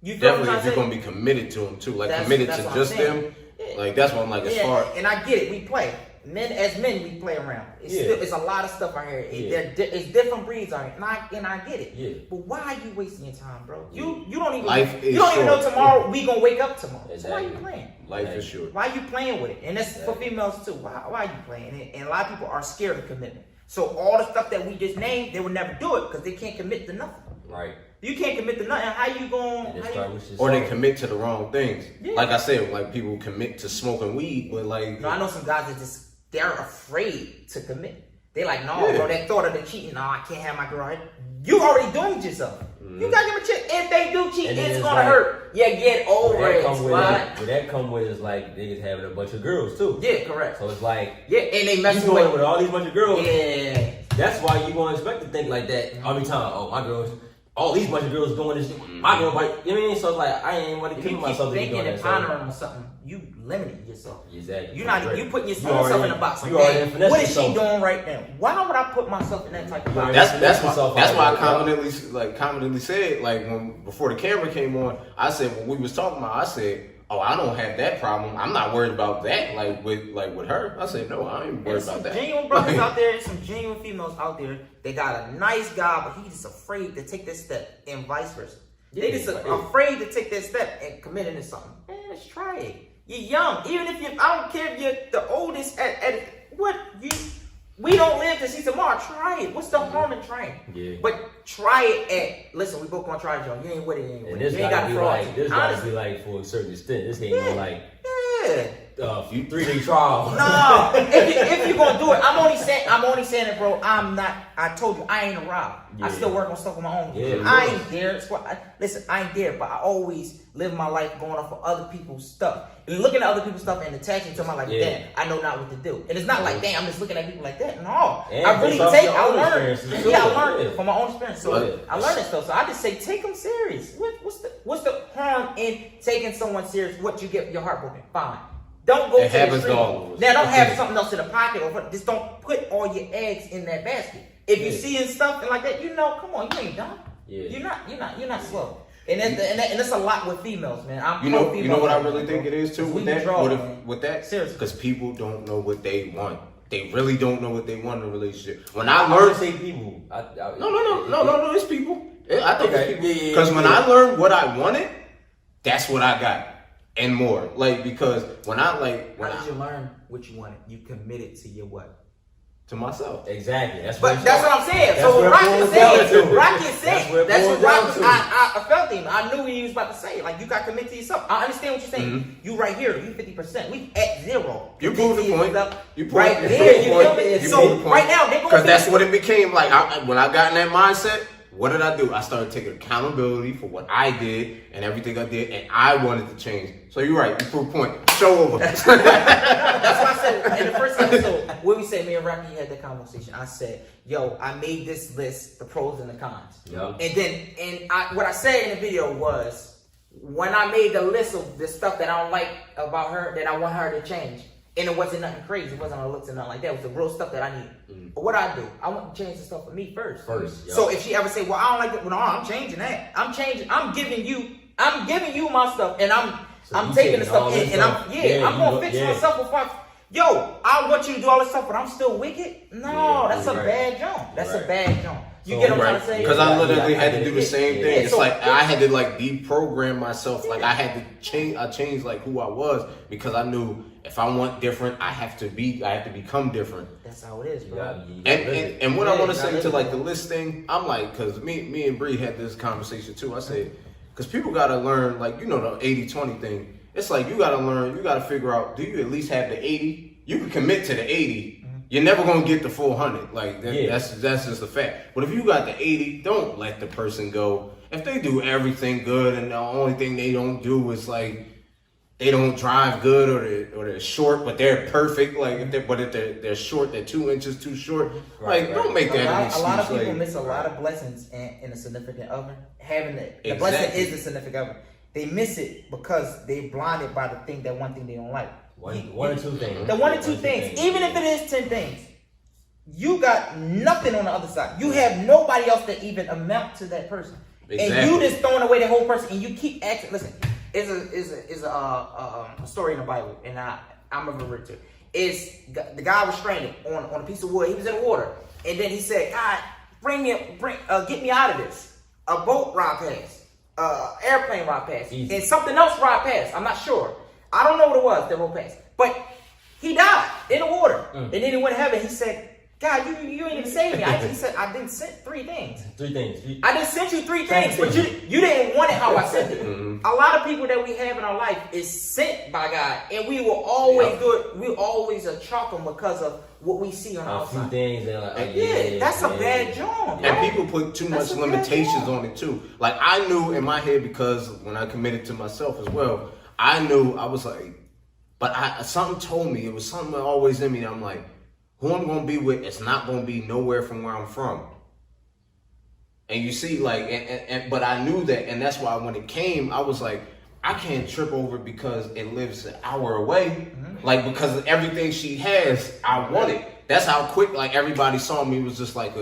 You feel Definitely, what if you're gonna be committed to them too, like That's committed what to I'm just saying. them, like that's what I'm like. As far and I get it. We play. As men, we play around. It's a lot of stuff out here. It's different breeds out here, and I get it. Yeah. But why are you wasting your time, bro? You don't even short. know tomorrow we gonna wake up tomorrow. Exactly. So why are you playing? Life is short. Why are you playing with it? And that's for females too. Why are you playing it? And a lot of people are scared of commitment. So all the stuff that we just named, they would never do it because they can't commit to nothing. Right. You can't commit to nothing. How you going? Or they commit to the wrong things. Yeah. Like I said, like people commit to smoking weed, but like No, I know some guys that they're afraid to commit. They like, no, bro, that thought of the cheating. No, I can't have my girl. You already doomed yourself. You gotta give a chick. If they do cheat, it's gonna hurt. Yeah, get over it. What that come with is like niggas having a bunch of girls too. Yeah, correct. So it's like and they messing with all these bunch of girls. Yeah. That's why you gonna expect to think like that every time. Oh, my girls. All these bunch of girls doing this. My girl, like, you know what I mean? So it's like I ain't want to kill myself. If you keep thinking and pondering on something, you limiting yourself. Exactly. You putting yourself in a box. Like, what is she doing right now? Why would I put myself in that type of box? That's why I confidently said, like, before the camera came on, I said, when we was talking about, I said, oh, I don't have that problem. I'm not worried about that. Like with her, I said, no, I ain't worried about that. Genuine brothers out there, some genuine females out there. They got a nice guy, but he's just afraid to take this step, and vice versa. They just afraid to take that step and commit into something. Man, let's try it. You're young. Even if I don't care if you're the oldest we don't live to see tomorrow. Try it. What's the harm in trying? Yeah. But try it listen, we both gonna try it, John. You ain't with it, you ain't with it. You ain't got fraud. This gotta be like for a certain extent. This ain't no like 3-day trial. No, if you're gonna do it, I'm only saying it, bro. I told you I ain't a rob. I still work on stuff on my own. Yeah, I ain't there. Listen, I ain't there, but I always live my life going off of other people's stuff and looking at other people's stuff and attaching to my life. Damn, I know not what to do. And it's not like, damn, I'm just looking at people like that. No, I really I learned. I learned from my own experience. So I learned this stuff. So I just say, take them serious. What's the harm in taking someone serious? What you get your heart broken? Fine. Don't go to the extreme. Now, don't have something else in the pocket, or just don't put all your eggs in that basket. If you see stuff and like that, come on, you ain't dumb. Yeah. You're not slow. And that's a lot with females, man. You know what I really think it is too with that. Seriously, because people don't know what they want. They really don't know what they want in a relationship. When I learned, say people. No, it's people. I think it's people. Because when I learned what I wanted, that's what I got. And more, like, because how did you learn what you wanted? You committed to your what? To myself. Exactly. That's what I'm saying. That's so what Rocky said. That's what Rocky. I felt him. I knew what he was about to say. Like, you got to commit to yourself. I understand what you're saying. Mm-hmm. You right here. You 50%. We at 0. You proved the point. You right there. You feel me? So right now they because that's what it became. Like when I got in that mindset. What did I do? I started taking accountability for what I did and everything I did, and I wanted to change. So you're right. You proved point. Show over. That's why I said in the first episode, when we said me and Rocky had that conversation, I said, yo, I made this list, the pros and the cons. Yep. And what I said in the video was, when I made the list of the stuff that I don't like about her, that I want her to change, and it wasn't nothing crazy. It wasn't a looks and nothing like that. It was the real stuff that I need. Mm. But what I do, I want to change the stuff for me first. Yep. So if she ever say, "Well, I don't like it," well, no, I'm changing that. I'm changing. I'm giving you my stuff, and I'm taking the stuff in, and I'm gonna fix myself before. I want you to do all this stuff, but I'm still wicked. No, that's a bad jump. That's a bad jump. You get what I'm trying to say? Because I literally had to do the same thing. It's like I had to like deprogram myself. Like I had to change. I changed like who I was because I knew if I want different, I have to become different. That's how it is, bro. And what I want to say to like the list thing, I'm like, because me and Bree had this conversation too. I said, because people got to learn, like, the 80-20 thing. It's like you got to learn, you got to figure out, do you at least have the 80? You can commit to the 80. You're never gonna get the full 100. Like that's just a fact. But if you got the 80, don't let the person go. If they do everything good and the only thing they don't do is like they don't drive good or they're short but they're perfect. Like if they're short, they're 2 inches too short. Don't make that an excuse. A lot of people miss a lot of blessings in a significant other. Having the blessing is the significant other. they miss it because they blinded by the thing, that one thing they don't like. One or two things. The one or two things. Even if it is 10 things, you got nothing on the other side. You have nobody else that even amount to that person. Exactly. And you just throwing away the whole person, and you keep asking. Listen, is a story in the Bible, and I'm gonna refer to it. Is the guy was stranded on a piece of wood. He was in the water, and then he said, "God, get me out of this." A boat ride past, airplane ride past, and something else ride past. I'm not sure. I don't know what it was that rode past, but he died in the water, and then he went to heaven. He said, God, you ain't even saved me. He said, I didn't send 3 things. 3 things. I didn't send you 3 things, but you didn't want it how I sent it. A lot of people that we have in our life is sent by God, and we will always do it. We always chalk them because of what we see on our side. A few things, and like, that's a bad job. And people put too much limitations on it too. Like I knew in my head, because when I committed to myself as well, I knew I was like, but something told me, it was something always in me. I'm like, who I'm going to be with, it's not going to be nowhere from where I'm from. And you see, like, but I knew that, and that's why when it came, I was like, I can't trip over it because it lives an hour away. Like, because of everything she has, I want it. That's how quick, like, everybody saw me. It was just like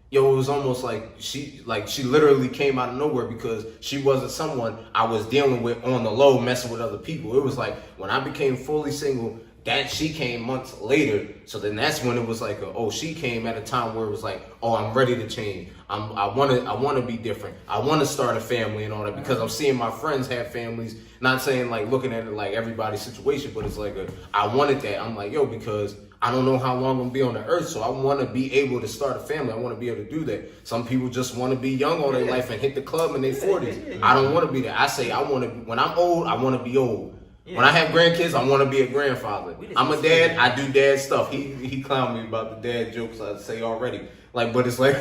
it was almost like she literally came out of nowhere, because she wasn't someone I was dealing with on the low, messing with other people. It was like, when I became fully single, that she came months later. So then that's when it was like, she came at a time where it was like, I'm ready to change. I want to be different. I want to start a family and all that, because I'm seeing my friends have families. Not saying like looking at it like everybody's situation, but it's like I wanted that. I'm like, because I don't know how long I'm gonna be on the earth, so I want to be able to start a family. I want to be able to do that. Some people just want to be young all their life and hit the club in their 40s. I don't want to be that. I say when I'm old, I want to be old. When I have grandkids, I want to be a grandfather. I'm a dad. I do dad stuff. He clowned me about the dad jokes I say already. Like, but it's like,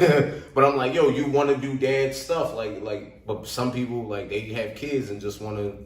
but I'm like, you want to do dad stuff, like, but some people like they have kids and just want to,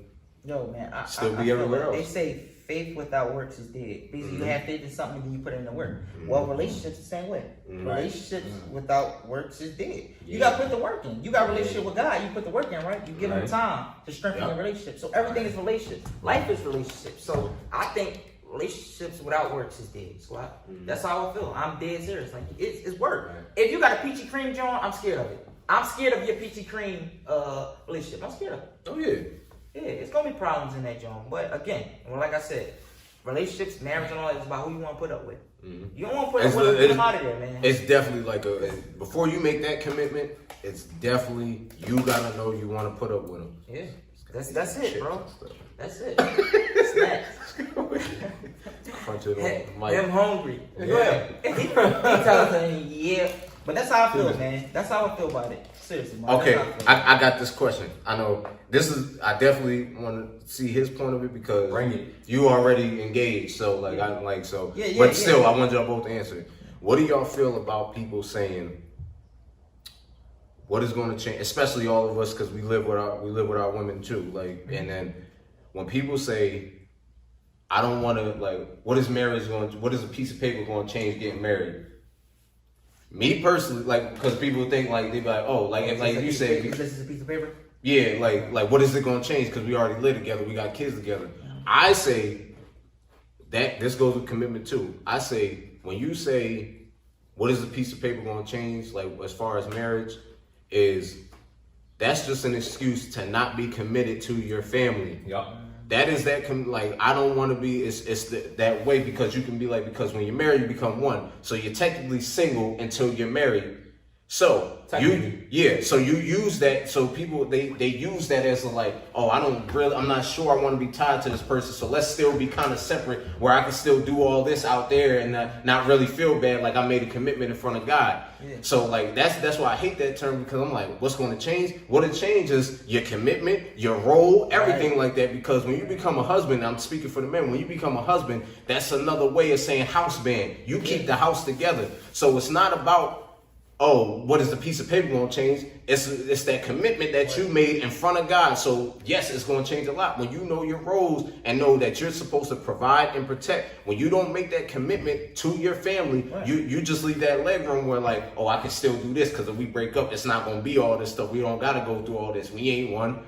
still be everywhere else. They say faith without works is dead. Because you have faith in something and then you put it in the work. Well, relationships the same way. Relationships without works is dead. You got to put the work in. You got a relationship with God. You put the work in, right? You give him time to strengthen your relationship. So everything is relationships. Life is relationships. So I think relationships without works is dead. Squad. That's how I feel. I'm dead serious. Like it's work. If you got a peachy cream joint, I'm scared of it. I'm scared of your peachy cream relationship. I'm scared of it. Oh yeah. Yeah, it's gonna be problems in that joint. But again, like I said, relationships, marriage, and all that is about who you want to put up with. You don't want to put up with them out of there, man. It's definitely like before you make that commitment, it's definitely you gotta know you want to put up with them. Yeah, that's it, bro. That's it. Snacks. Crunch it on the mic. I'm hungry. Yeah. He telling me, yeah. But that's how I feel, man. That's how I feel about it. Seriously, man. Okay, I got this question. I know I definitely want to see his point of it, because you already engaged, so like I'm like so. Yeah, but still, I want y'all both to answer. What do y'all feel about people saying what is going to change, especially all of us, because we live with our women too. Like, and then when people say, I don't want to, like, what is a piece of paper going to change getting married? Me personally, like, because people think like they be like, if you say this is a piece of paper. Yeah, like what is it gonna change? Because we already live together, we got kids together. I say that this goes with commitment too. I say when you say what is a piece of paper gonna change, like as far as marriage, is that's just an excuse to not be committed to your family. Yeah. That is like, I don't want to be, that way, because you can be like, because when you're married, you become one. So you're technically single until you're married. So you use that. So people, they use that as like, I'm not sure I want to be tied to this person. So let's still be kind of separate, where I can still do all this out there and not really feel bad. Like I made a commitment in front of God. Yeah. So like, that's why I hate that term, because I'm like, what's going to change? What it changes your commitment, your role, everything like that. Because when you become a husband, I'm speaking for the men, when you become a husband, that's another way of saying house band. You keep the house together. So it's not about, what is the piece of paper going to change? It's that commitment that you made in front of God. So yes, it's going to change a lot. When you know your roles and know that you're supposed to provide and protect, when you don't make that commitment to your family, you just leave that leg room where like, I can still do this, because if we break up, it's not going to be all this stuff. We don't got to go through all this. We ain't one.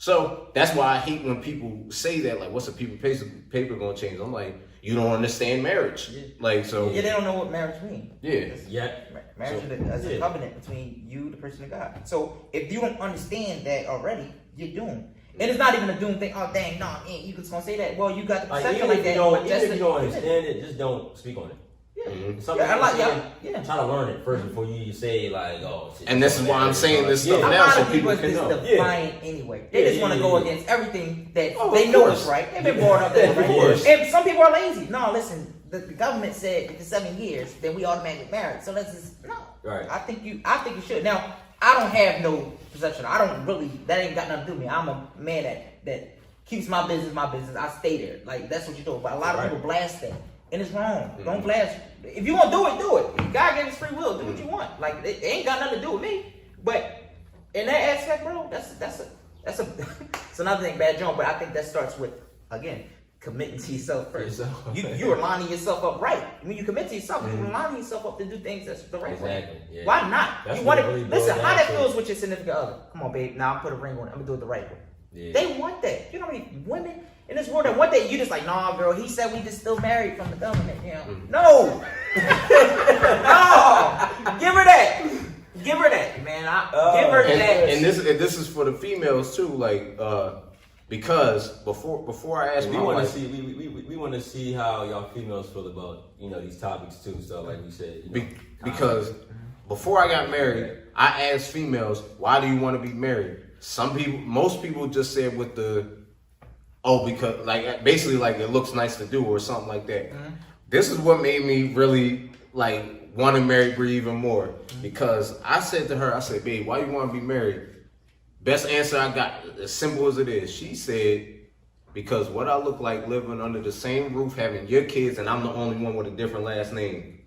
So that's why I hate when people say that, like, what's a piece of paper gonna change? I'm like, you don't understand marriage. Yeah. Like, so. Yeah, they don't know what marriage means. Yeah. Marriage is a covenant between you, the person, and God. So if you don't understand that already, you're doomed. And it's not even a doom thing. Oh, dang, no, you just gonna say that. Well, you got the perception like that. Even if you don't understand it, just don't speak on it. Yeah. Something try to learn it first before you say like, oh. Shit, and this is why I'm saying this stuff A now, lot so of people can is know. defiant anyway. They just want to go against everything that they know is right. They've been brought up that right. And some people are lazy. No, listen. The government said after 7 years, then we automatically married. So let's just no. Right. I think you should. Now, I don't have no perception. I don't really. That ain't got nothing to do with me. I'm a man that keeps my business. I stay there. Like that's what you do. But a lot of people blast that. And it's wrong. Don't blast. If you want to do it, do it. God gave us free will. Do what you want. Like it ain't got nothing to do with me. But in that aspect, bro, that's it's another thing, bad joke. But I think that starts with again committing to yourself first. You are lining yourself up right. When you commit to yourself, you're lining yourself up to do things that's the right way. Yeah. Why not? That's you want to really listen. How that to feels with your significant other? Come on, babe. Now I put a ring on it. I'm gonna do it the right way. Yeah. They want that. You know how many women in this world that want that? You just like, nah, girl. He said we just still married from the government. You know? No, no. Give her that. Give her that, man. Give her that. And this is for the females too, like because before I ask we my want to wife, see we want to see how y'all females feel about these topics too. So like we said, because before I got married, I asked females, why do you want to be married? Most people just said with because like basically like it looks nice to do or something like that. This is what made me really like want to marry Bree even more, because I said to her, I said, babe, why you want to be married? Best answer I got, as simple as it is. She said, because what I look like living under the same roof, having your kids, and I'm the only one with a different last name.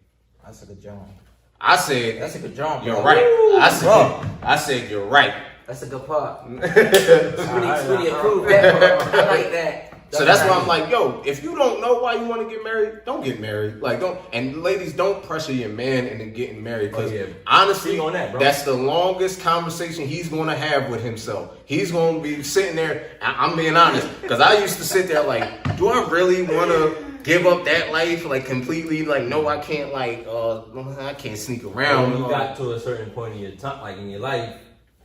That's a good job. I said, that's a good job. You're right. Woo, I said, you're right. That's a good part. Squiddy approved that part. I like that. So that's why I'm like, yo, if you don't know why you want to get married, don't get married. Like, don't. And ladies, don't pressure your man into getting married, because honestly, that's the longest conversation he's going to have with himself. He's going to be sitting there. I'm being honest, because I used to sit there like, do I really want to give up that life like completely? Like, no, I can't. Like, I can't sneak around. When you got to a certain point in your time, like in your life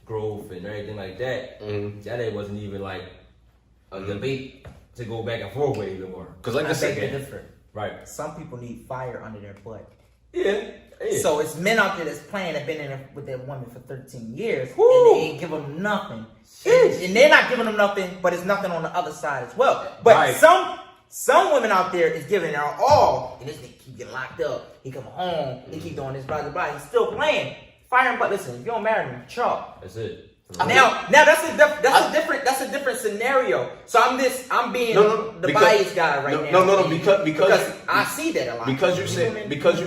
growth and everything like that, that wasn't even like a debate to go back and forth with anymore. Because like I said, they're different. Right. Some people need fire under their butt. Yeah. So it's men out there that's playing, that been in with their woman for 13 years, Woo. and they ain't giving them nothing. And they're not giving them nothing, but it's nothing on the other side as well. But some women out there is giving their all, and this nigga keep getting locked up. He come home, he keep doing this, blah, blah, blah. He's still playing. Fire him, but listen, if you don't marry him, chalk. That's it. Now that's a different scenario. So I'm being the biased guy right now. No, because I see that a lot. Because you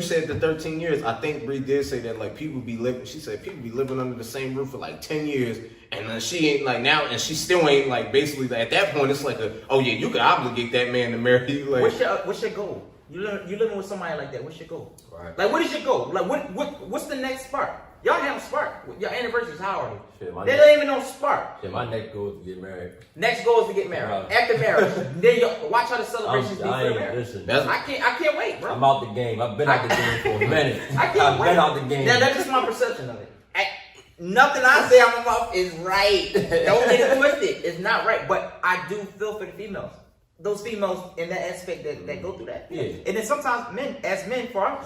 said the 13 years, I think Bree did say that like people be living. She said people be living under the same roof for like 10 years, and then she ain't like now, and she still ain't like basically at that point. It's like you could obligate that man to marry you. Like what's your goal? You living with somebody like that. What's your goal? Right. Like what is your goal? Like what's the next spark? Y'all have a spark. Your anniversary's how are they? They don't even know spark. Yeah, my next goal is to get married. Next goal is to get married. After marriage, then you watch how the celebrations be for marriage. I can't wait, bro. I'm out the game. I've been out the game for a minute. I've been out the game. Now that's just my perception of it. Nothing I say out my mouth is right. Don't get it twisted. It's not right. But I do feel for the females. Those females in that aspect that go through that. Yeah. And then sometimes men, for our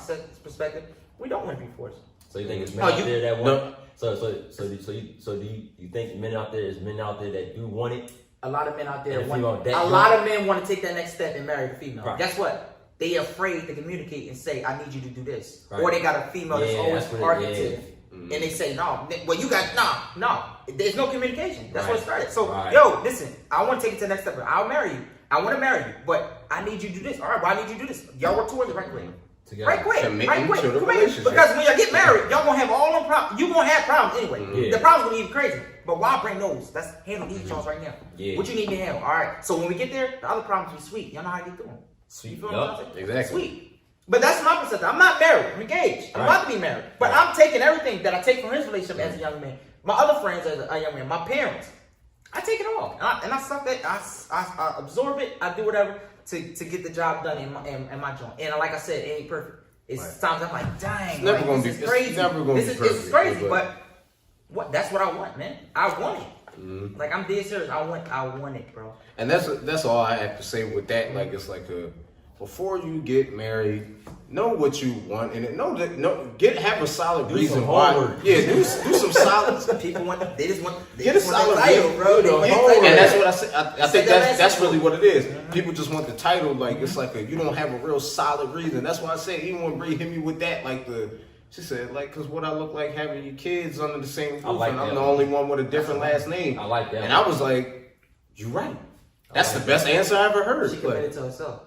perspective, we don't want to be forced. So you think it's men out there that want? No. So do you think men out there that do want it? A lot of men out there lot of men want to take that next step and marry the female. Right. Guess what? They afraid to communicate and say, I need you to do this. Right. Or they got a female that's always argumentative. And they say, no. Well, you got, no. There's no communication. That's what it started. So, yo, listen, I want to take it to the next step. I'll marry you. I want to marry you. But I need you to do this. All right, well, I need you to do this. Y'all work towards it right quick. Together. Right quick. Relationship. Because when y'all get married, y'all gonna have all them problems. You gonna have problems anyway. The problems gonna be even crazy. But why bring those? Let's handle these problems right now. Yeah. What you need to handle. All right. So when we get there, the other problems be sweet. Y'all know how to get through them. Sweet. Exactly. Sweet. But that's my perception. I'm not married. I'm engaged. I'm about to be married. But I'm taking everything that I take from his relationship as a young man. My other friends as a young man. My parents. I take it all, and I suck that. I absorb it. I do whatever to get the job done in my joint. And like I said, it ain't perfect. It's times I'm like, dang, it's never like, gonna this be is crazy. It's never gonna be perfect. It's crazy, but what? That's what I want, man. I want it. Mm-hmm. Like, I'm dead serious. I want it, bro. And that's all I have to say with that. Like, it's like before you get married, know what you want, and have a solid reason why. Yeah, do some solid. People they just want get a solid title, bro. And that's what I said. I think that's really what it is. Mm-hmm. People just want the title. Like, it's like you don't have a real solid reason. That's why I said even when Bree hit me with that, like she said, like, because what I look like having your kids under the same roof, and I'm the only one with a different last name. I like that. And I was like, you're right. That's the best answer I ever heard. She committed to herself.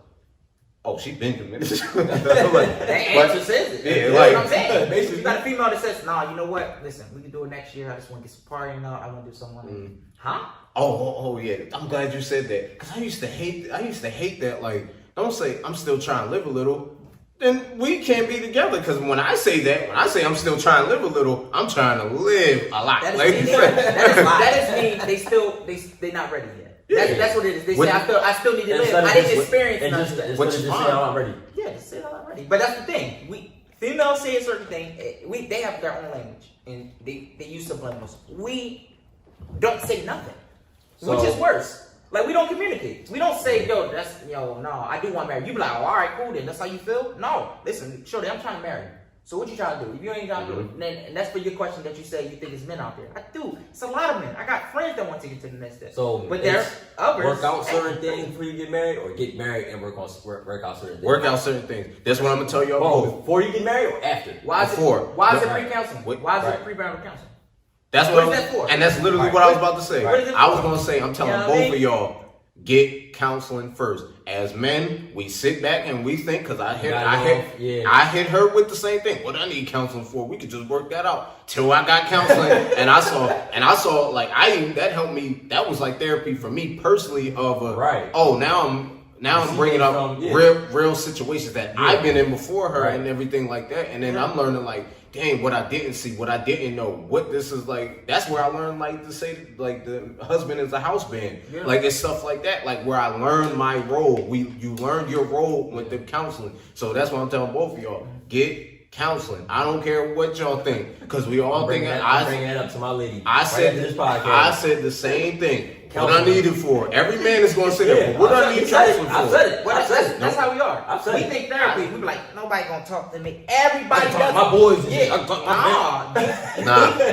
Oh, she been committed. That answer says it. Yeah, like, like, what I'm saying. Basically, you got a female that says, "Nah, you know what? Listen, we can do it next year. I just want to get some partying out. I want to do something." Huh? Oh, yeah. I'm glad you said that, because I used to hate that. Like, don't say I'm still trying to live a little. Then we can't be together, because when I say I'm still trying to live a little, I'm trying to live a lot. That is me. They not ready yet. Yeah. That's what it is. They say I still need to live. I didn't experience nothing. Which is fine. I'm ready. Yeah, just say I'm not ready. But that's the thing. Females say a certain thing. They have their own language, and they use subliminals. We don't say nothing, which is worse. Like, we don't communicate. We don't say, no, I do want to marry. You be like, oh, all right, cool then. That's how you feel? No, listen, shorty, I'm trying to marry you. So what you trying to do? If you ain't trying to do it, then, and that's for your question that you say you think it's men out there. I do. It's a lot of men. I got friends that want to get to the next step. So, but there's others. Work out certain things before you get married, or get married and work out certain things. Work out certain things. That's what I'm gonna tell y'all. Oh, before you get married or after? Why is it pre-counseling? Why is it pre-marital counseling? That's what is that for? And that's literally what I was about to say. I was gonna say, I'm telling both of y'all, get counseling first. As men, we sit back and we think, because I hit her with the same thing. What I need counseling for? We could just work that out. Till I got counseling, and I saw like that helped me. That was like therapy for me personally. Oh, now I'm bringing up real situations that I've been in before her and everything like that, and then I'm learning like, dang, what I didn't see, what I didn't know, what this is like. That's where I learned like to say like the husband is a house band, like it's stuff like that, like where I learned my role. You learn your role with the counseling. So that's what I'm telling both of y'all: get counseling. I don't care what y'all think, because we all think. I'm bringing that up to my lady. I said the same thing. What I need it for. Every man is going to say that. But what I need counseling for. I said it. That's how we are. We think therapy. We be like, nobody gonna talk to me. Everybody does. My boys. Yeah.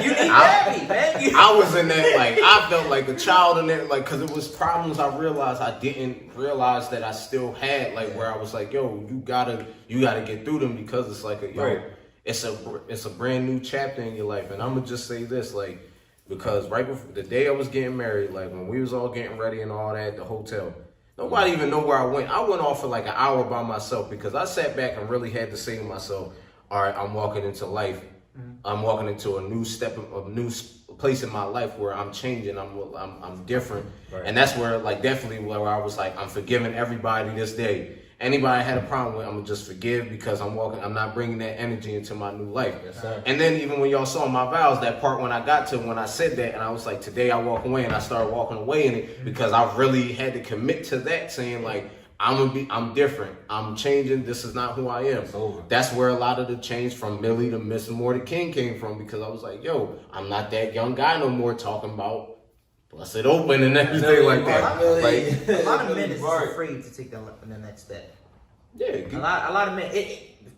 You need therapy, man. I was in that, like, I felt like a child in there, like, because it was problems I realized I didn't realize that I still had, like, where I was like, yo, you gotta get through them, because it's like it's a brand new chapter in your life. And I'm gonna just say this, like, because right before the day I was getting married, like when we was all getting ready and all that at the hotel, nobody even know where I went. I went off for like an hour by myself, because I sat back and really had to say to myself, all right, I'm walking into life. I'm walking into a new place in my life where I'm changing. I'm different. And that's where, like, definitely where I was like, I'm forgiving everybody this day. Anybody I had a problem with, I'm gonna just forgive, because I'm not bringing that energy into my new life. Yes, sir. And then even when y'all saw my vows, that part when I said that, and I was like, today I walk away, and I started walking away in it, because I really had to commit to that, saying like, I'm different. I'm changing. This is not who I am. That's where a lot of the change from Millie to Miss More the King came from, because I was like, yo, I'm not that young guy no more talking about bust it open and everything like that. A lot of men is afraid to take the next step. Yeah, a lot of men.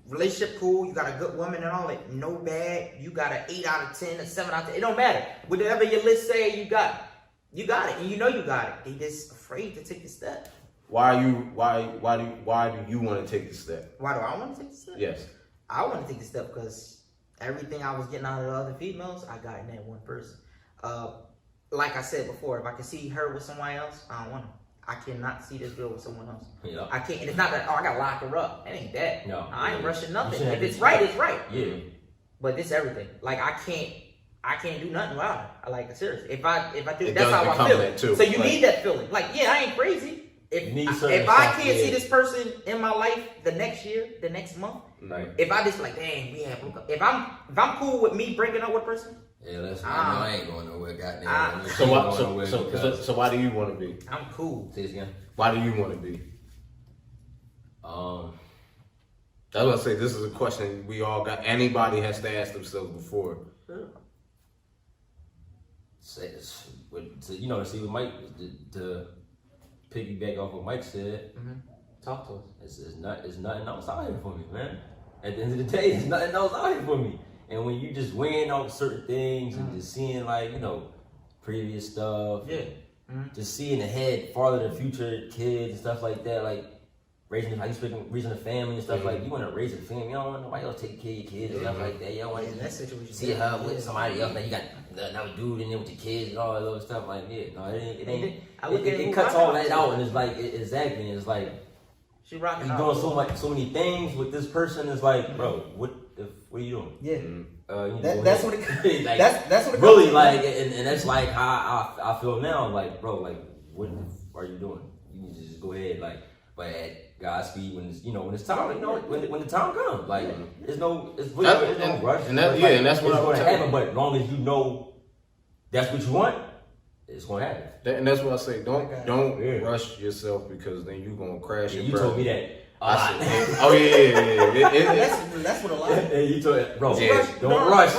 Relationship cool. You got a good woman and all that. No bad. You got an 8 out of 10, a 7 out of 10. It don't matter. Whatever your list say, you got it. You got it, and you know you got it. They just afraid to take the step. Why do you want to take the step? Why do I want to take the step? Yes. I want to take the step because everything I was getting out of the other females, I got in that one person. Like I said before, if I can see her with someone else, I don't want her. I cannot see this girl with someone else. Yeah. I can't, and it's not that, I gotta lock her up. It ain't that. No. I ain't rushing nothing. If it's right, it's right. Yeah. But this everything. Like, I can't do nothing without her. Like, seriously. If I do, it that's how I feel. That too. So you need that feeling. Like, yeah, I ain't crazy. If I can't see this person in my life the next year, the next month, if I just like, dang, we have broke up. If I'm cool with me breaking up with a person, Yeah, that's I ain't going nowhere, goddamn. So why do you want to be? I'm cool. Say this again. Why do you want to be? That's what I say. This is a question we all got. Anybody has to ask themselves before. You know, see what Mike to piggyback off what Mike said. Talk to us. It's nothing else out here for me, man. At the end of the day, there's nothing else out here for me. And when you just weighing out certain things and just seeing like, you know, previous stuff, just seeing ahead, farther in the future, kids and stuff like that, like raising a family and stuff like you want to raise a family, you don't want nobody else take care of your kids and stuff like that. You don't want to see her with somebody else. Now you got another dude in there with your kids and all that other stuff. Like, yeah, no, it ain't. It cuts all that out and it's like exactly. It's like she rocking. You're doing so many things with this person. It's like, bro, what are you doing? Yeah, that's what it. Like, that's what it really like, and that's like how I feel now. Like, bro, like, what are you doing? You need to just go ahead, like, but at Godspeed when it's time, when the time comes, like, there's no rush. And that's what it's I'm going to telling happen. But as long as you know that's what you want, it's going to happen. And that's what I say. Don't rush yourself because then you're gonna crash. You told me that. Oh yeah. That's what a lot of you told it, bro. Don't rush.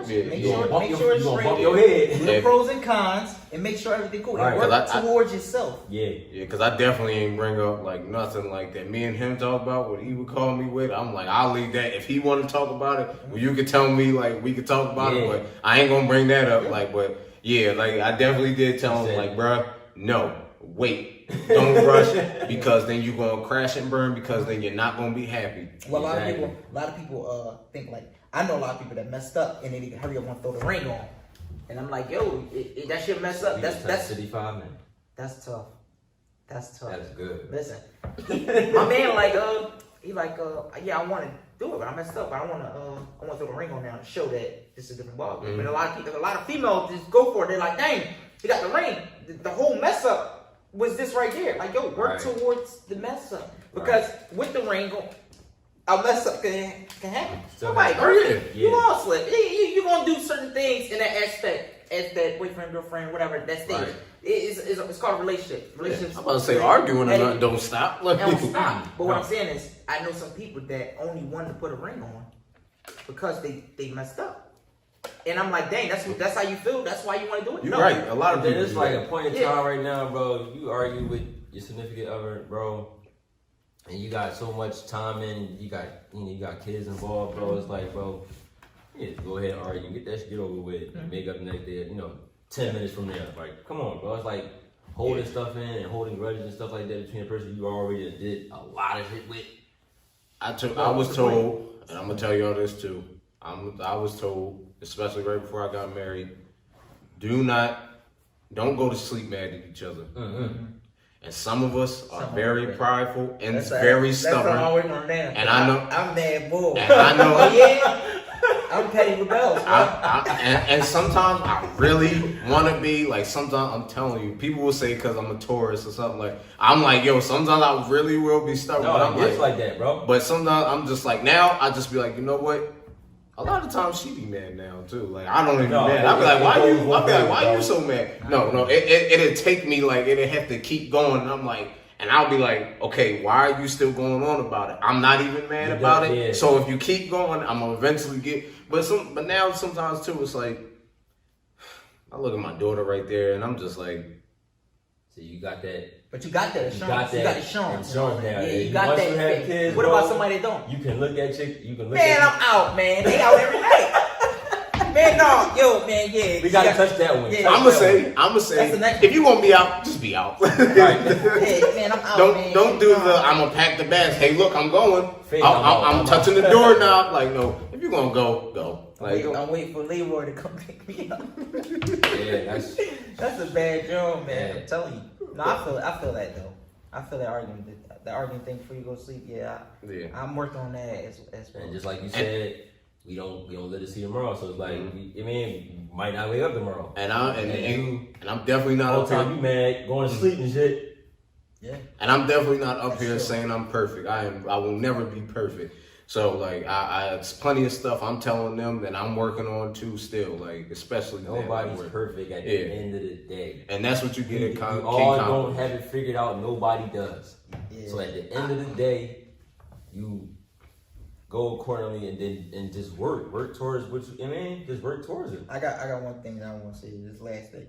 Make sure it's bump your head. Do the pros and cons and make sure everything cool. Right, work towards yourself. Yeah, because I definitely ain't bring up like nothing like that. Me and him talk about what he would call me with. I'm like, I'll leave that. If he want to talk about it, well, you could tell me like we could talk about it, but I ain't gonna bring that up. Like, but yeah, like I definitely did tell him like, bruh, no, wait. Don't rush because then you're gonna crash and burn because then you're not gonna be happy. Well, a lot of people think like I know a lot of people that messed up and then they can hurry up and throw the ring on, and I'm like, yo, that shit messed up. That's 55, man. That's tough. That's good. Listen, my man he yeah, I want to do it, but I messed up. But I want to throw the ring on now to show that this is a different ball game. But a lot of females just go for it. They're like, dang, you got the ring. The whole mess up was this right here. Like, yo, work towards the mess up. Because with the ring, a mess up can happen. Somebody, you lost slip. You're going to do certain things in that aspect as that boyfriend, girlfriend, whatever, that stage. Right. It's called a relationship. Relationships. I'm about to say arguing or nothing don't stop. Don't stop. But what I'm saying is, I know some people that only wanted to put a ring on because they messed up. And I'm like, dang, that's how you feel? That's why you want to do it? You're right. A lot of people. It's like a point in time right now, bro. You argue with your significant other, bro, and you got so much time in. You got kids involved, bro. It's like, bro, go ahead and argue, get that shit over with, and make up the next day. 10 minutes from there. Like, come on, bro. It's like holding stuff in and holding grudges and stuff like that between a person you already did a lot of shit with. I was told, and I'm gonna tell y'all this too. I was told, especially right before I got married, don't go to sleep mad at each other. Mm-hmm. And some of us are very prideful and very stubborn. And I know I'm mad bull. And I know. I'm petty rebels. And sometimes I really want to be like. Sometimes I'm telling you, people will say because I'm a Taurus or something like. I'm like, yo. Sometimes I really will be stubborn. No, I'm just like that, bro. But sometimes I'm just like now. I just be like, you know what? A lot of times she be mad now too. Like I don't even be mad. I be like, why you so mad? No. It'd take me like it'd have to keep going. And I'm like, and I'll be like, okay, why are you still going on about it? I'm not even mad about it. Yeah. So if you keep going, I'm gonna eventually get. But now sometimes too, it's like I look at my daughter right there, and I'm just like, so you got that. But you got that insurance. You got insurance now. Yeah, you got that. You have kids, what about somebody that don't? You can look at chick. You can look. Man, I'm out, man. They out every night. Man, no, yo, man, yeah. We gotta touch that one. Yeah, I'm gonna say, if you gonna be out, just be out. Right. Yeah, man, I'm out. Don't do the. I'm gonna pack the bags. Hey, look, I'm going. I'm touching the door now. Like, no, if you gonna go. Like, I'm waiting for Leroy to come pick me up. Yeah, that's a bad job, man. I'm telling you. No, I feel that though. I feel that argument. The argument thing before you go to sleep. Yeah. I'm working on that as well. And just like you said. We don't let it see tomorrow, so it's like we might not wake up tomorrow. And I'm definitely not up here. You mad, going to sleep and shit. Yeah. And I'm definitely not up here saying I'm perfect. I will never be perfect. So like it's plenty of stuff I'm telling them that I'm working on too still, like especially nobody's perfect at the end of the day. And that's what you get at We all don't have it figured out, nobody does. Yeah. So at the end of the day, you go accordingly and just work towards what you, I mean, just work towards it. I got one thing that I want to say, this last thing.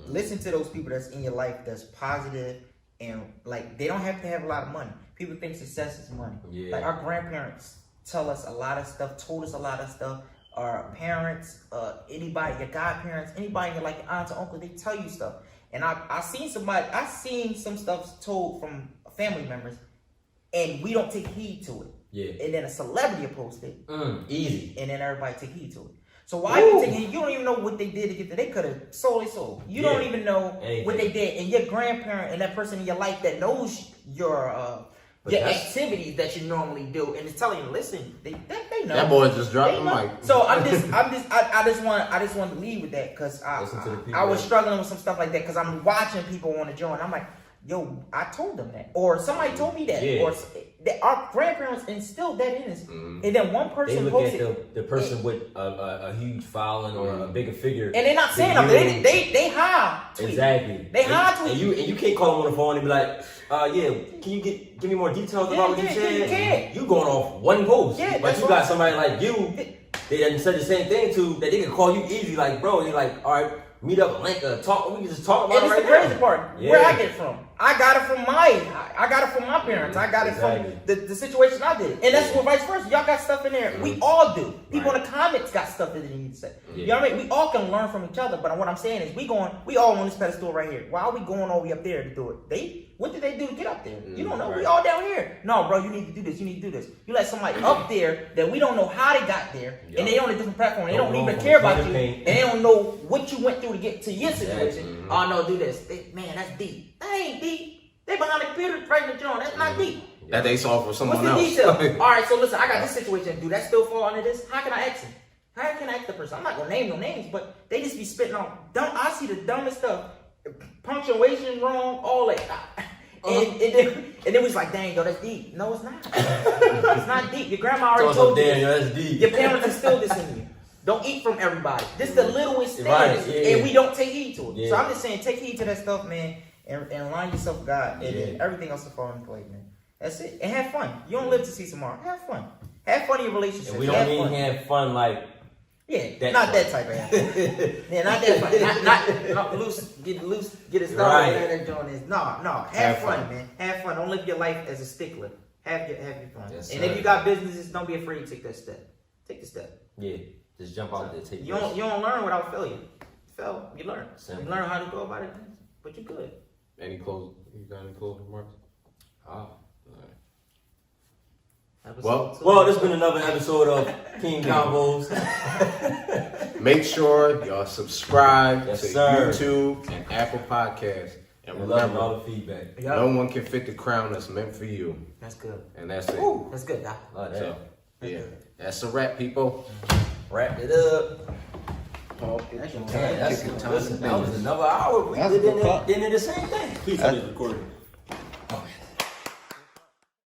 Listen to those people that's in your life that's positive, and like they don't have to have a lot of money. People think success is money. Yeah. Like our grandparents tell us a lot of stuff, told us a lot of stuff. Our parents, anybody, your godparents, anybody like your aunts or uncle, they tell you stuff. And I seen some stuff told from family members, and we don't take heed to it. Yeah. And then a celebrity will post it. Easy. And then everybody take heed to it. So why you take heed? You don't even know what they did to get there. They could have sold their soul. You don't even know what they did. And your grandparent and that person in your life that knows your activities that you normally do, and it's telling you, listen, they know. That boy just dropped the mic. So I just want to leave with that because I was struggling with some stuff like that because I'm watching people want to join. I'm like, yo, I told them that, or somebody told me that, or that our grandparents instilled that in us, and then one person they look at the person with a huge following or a bigger figure, and they're not saying nothing. They high tweet. Exactly. They high tweet. And you can't call them on the phone and be like, can you give me more details about what you said? You can't. You going off one post, but you got somebody like you. They done said the same thing to that they can call you easy, like bro. You're like, all right. Meet up, link, talk. We can just talk about it. And it's the crazy part. Where I get it from. I got it from my parents. I got it from the situation I did. And that's what vice versa. Y'all got stuff in there. We all do. People in the comments got stuff that they need to say. You know what I mean? We all can learn from each other. But what I'm saying is we all on this pedestal right here. Why are we going all the way up there to do it? What did they do to get up there? You don't know. We all down here. No, bro, you need to do this. You need to do this. You let somebody up there that we don't know how they got there, and they on a different platform. They don't even care about you, and they don't know what you went through to get to your situation. Oh no, do this. Man, that's deep. That ain't deep. They behind the computer writing the joint. That's not deep. That they saw for someone else. What's the detail? All right, so listen, I got this situation. Do that still fall under this? How can I ask him? How can I ask the person? I'm not gonna name no names, but they just be spitting on. I see the dumbest stuff. Punctuation wrong, all that. And then we was like, dang, yo, that's deep. No, it's not. It's not deep. Your grandma already told you. That's deep. Your parents instilled this in you. Don't eat from everybody. This is the littlest thing, and we don't take heed to it. Yeah. So I'm just saying, take heed to that stuff, man, and align yourself with God, and then everything else will fall into place, man. That's it. And have fun. You don't live to see tomorrow. Have fun. Have fun in your relationship. And we don't mean have fun like. Yeah, not that type of happy. Yeah, not that fun. Not loose, get it started. Right. No. Have fun, man. Have fun. Don't live your life as a stickler. Have your fun. Yes, and if you got businesses, don't be afraid to take that step. Take the step. Yeah, just jump out there. Take you don't learn without failure. Fail, you learn. Simple. You learn how to go about it, but you good. You got any closing remarks? Well, this has been another episode of King Convos. Make sure y'all subscribe to YouTube and Apple Podcasts. And remember, all the feedback. No one can fit the crown that's meant for you. That's good. And that's it. Ooh, that's good, Doc. So, that's a wrap, people. Wrap it up. Listen, that was another hour. We did the same thing. Please tell me it's recording.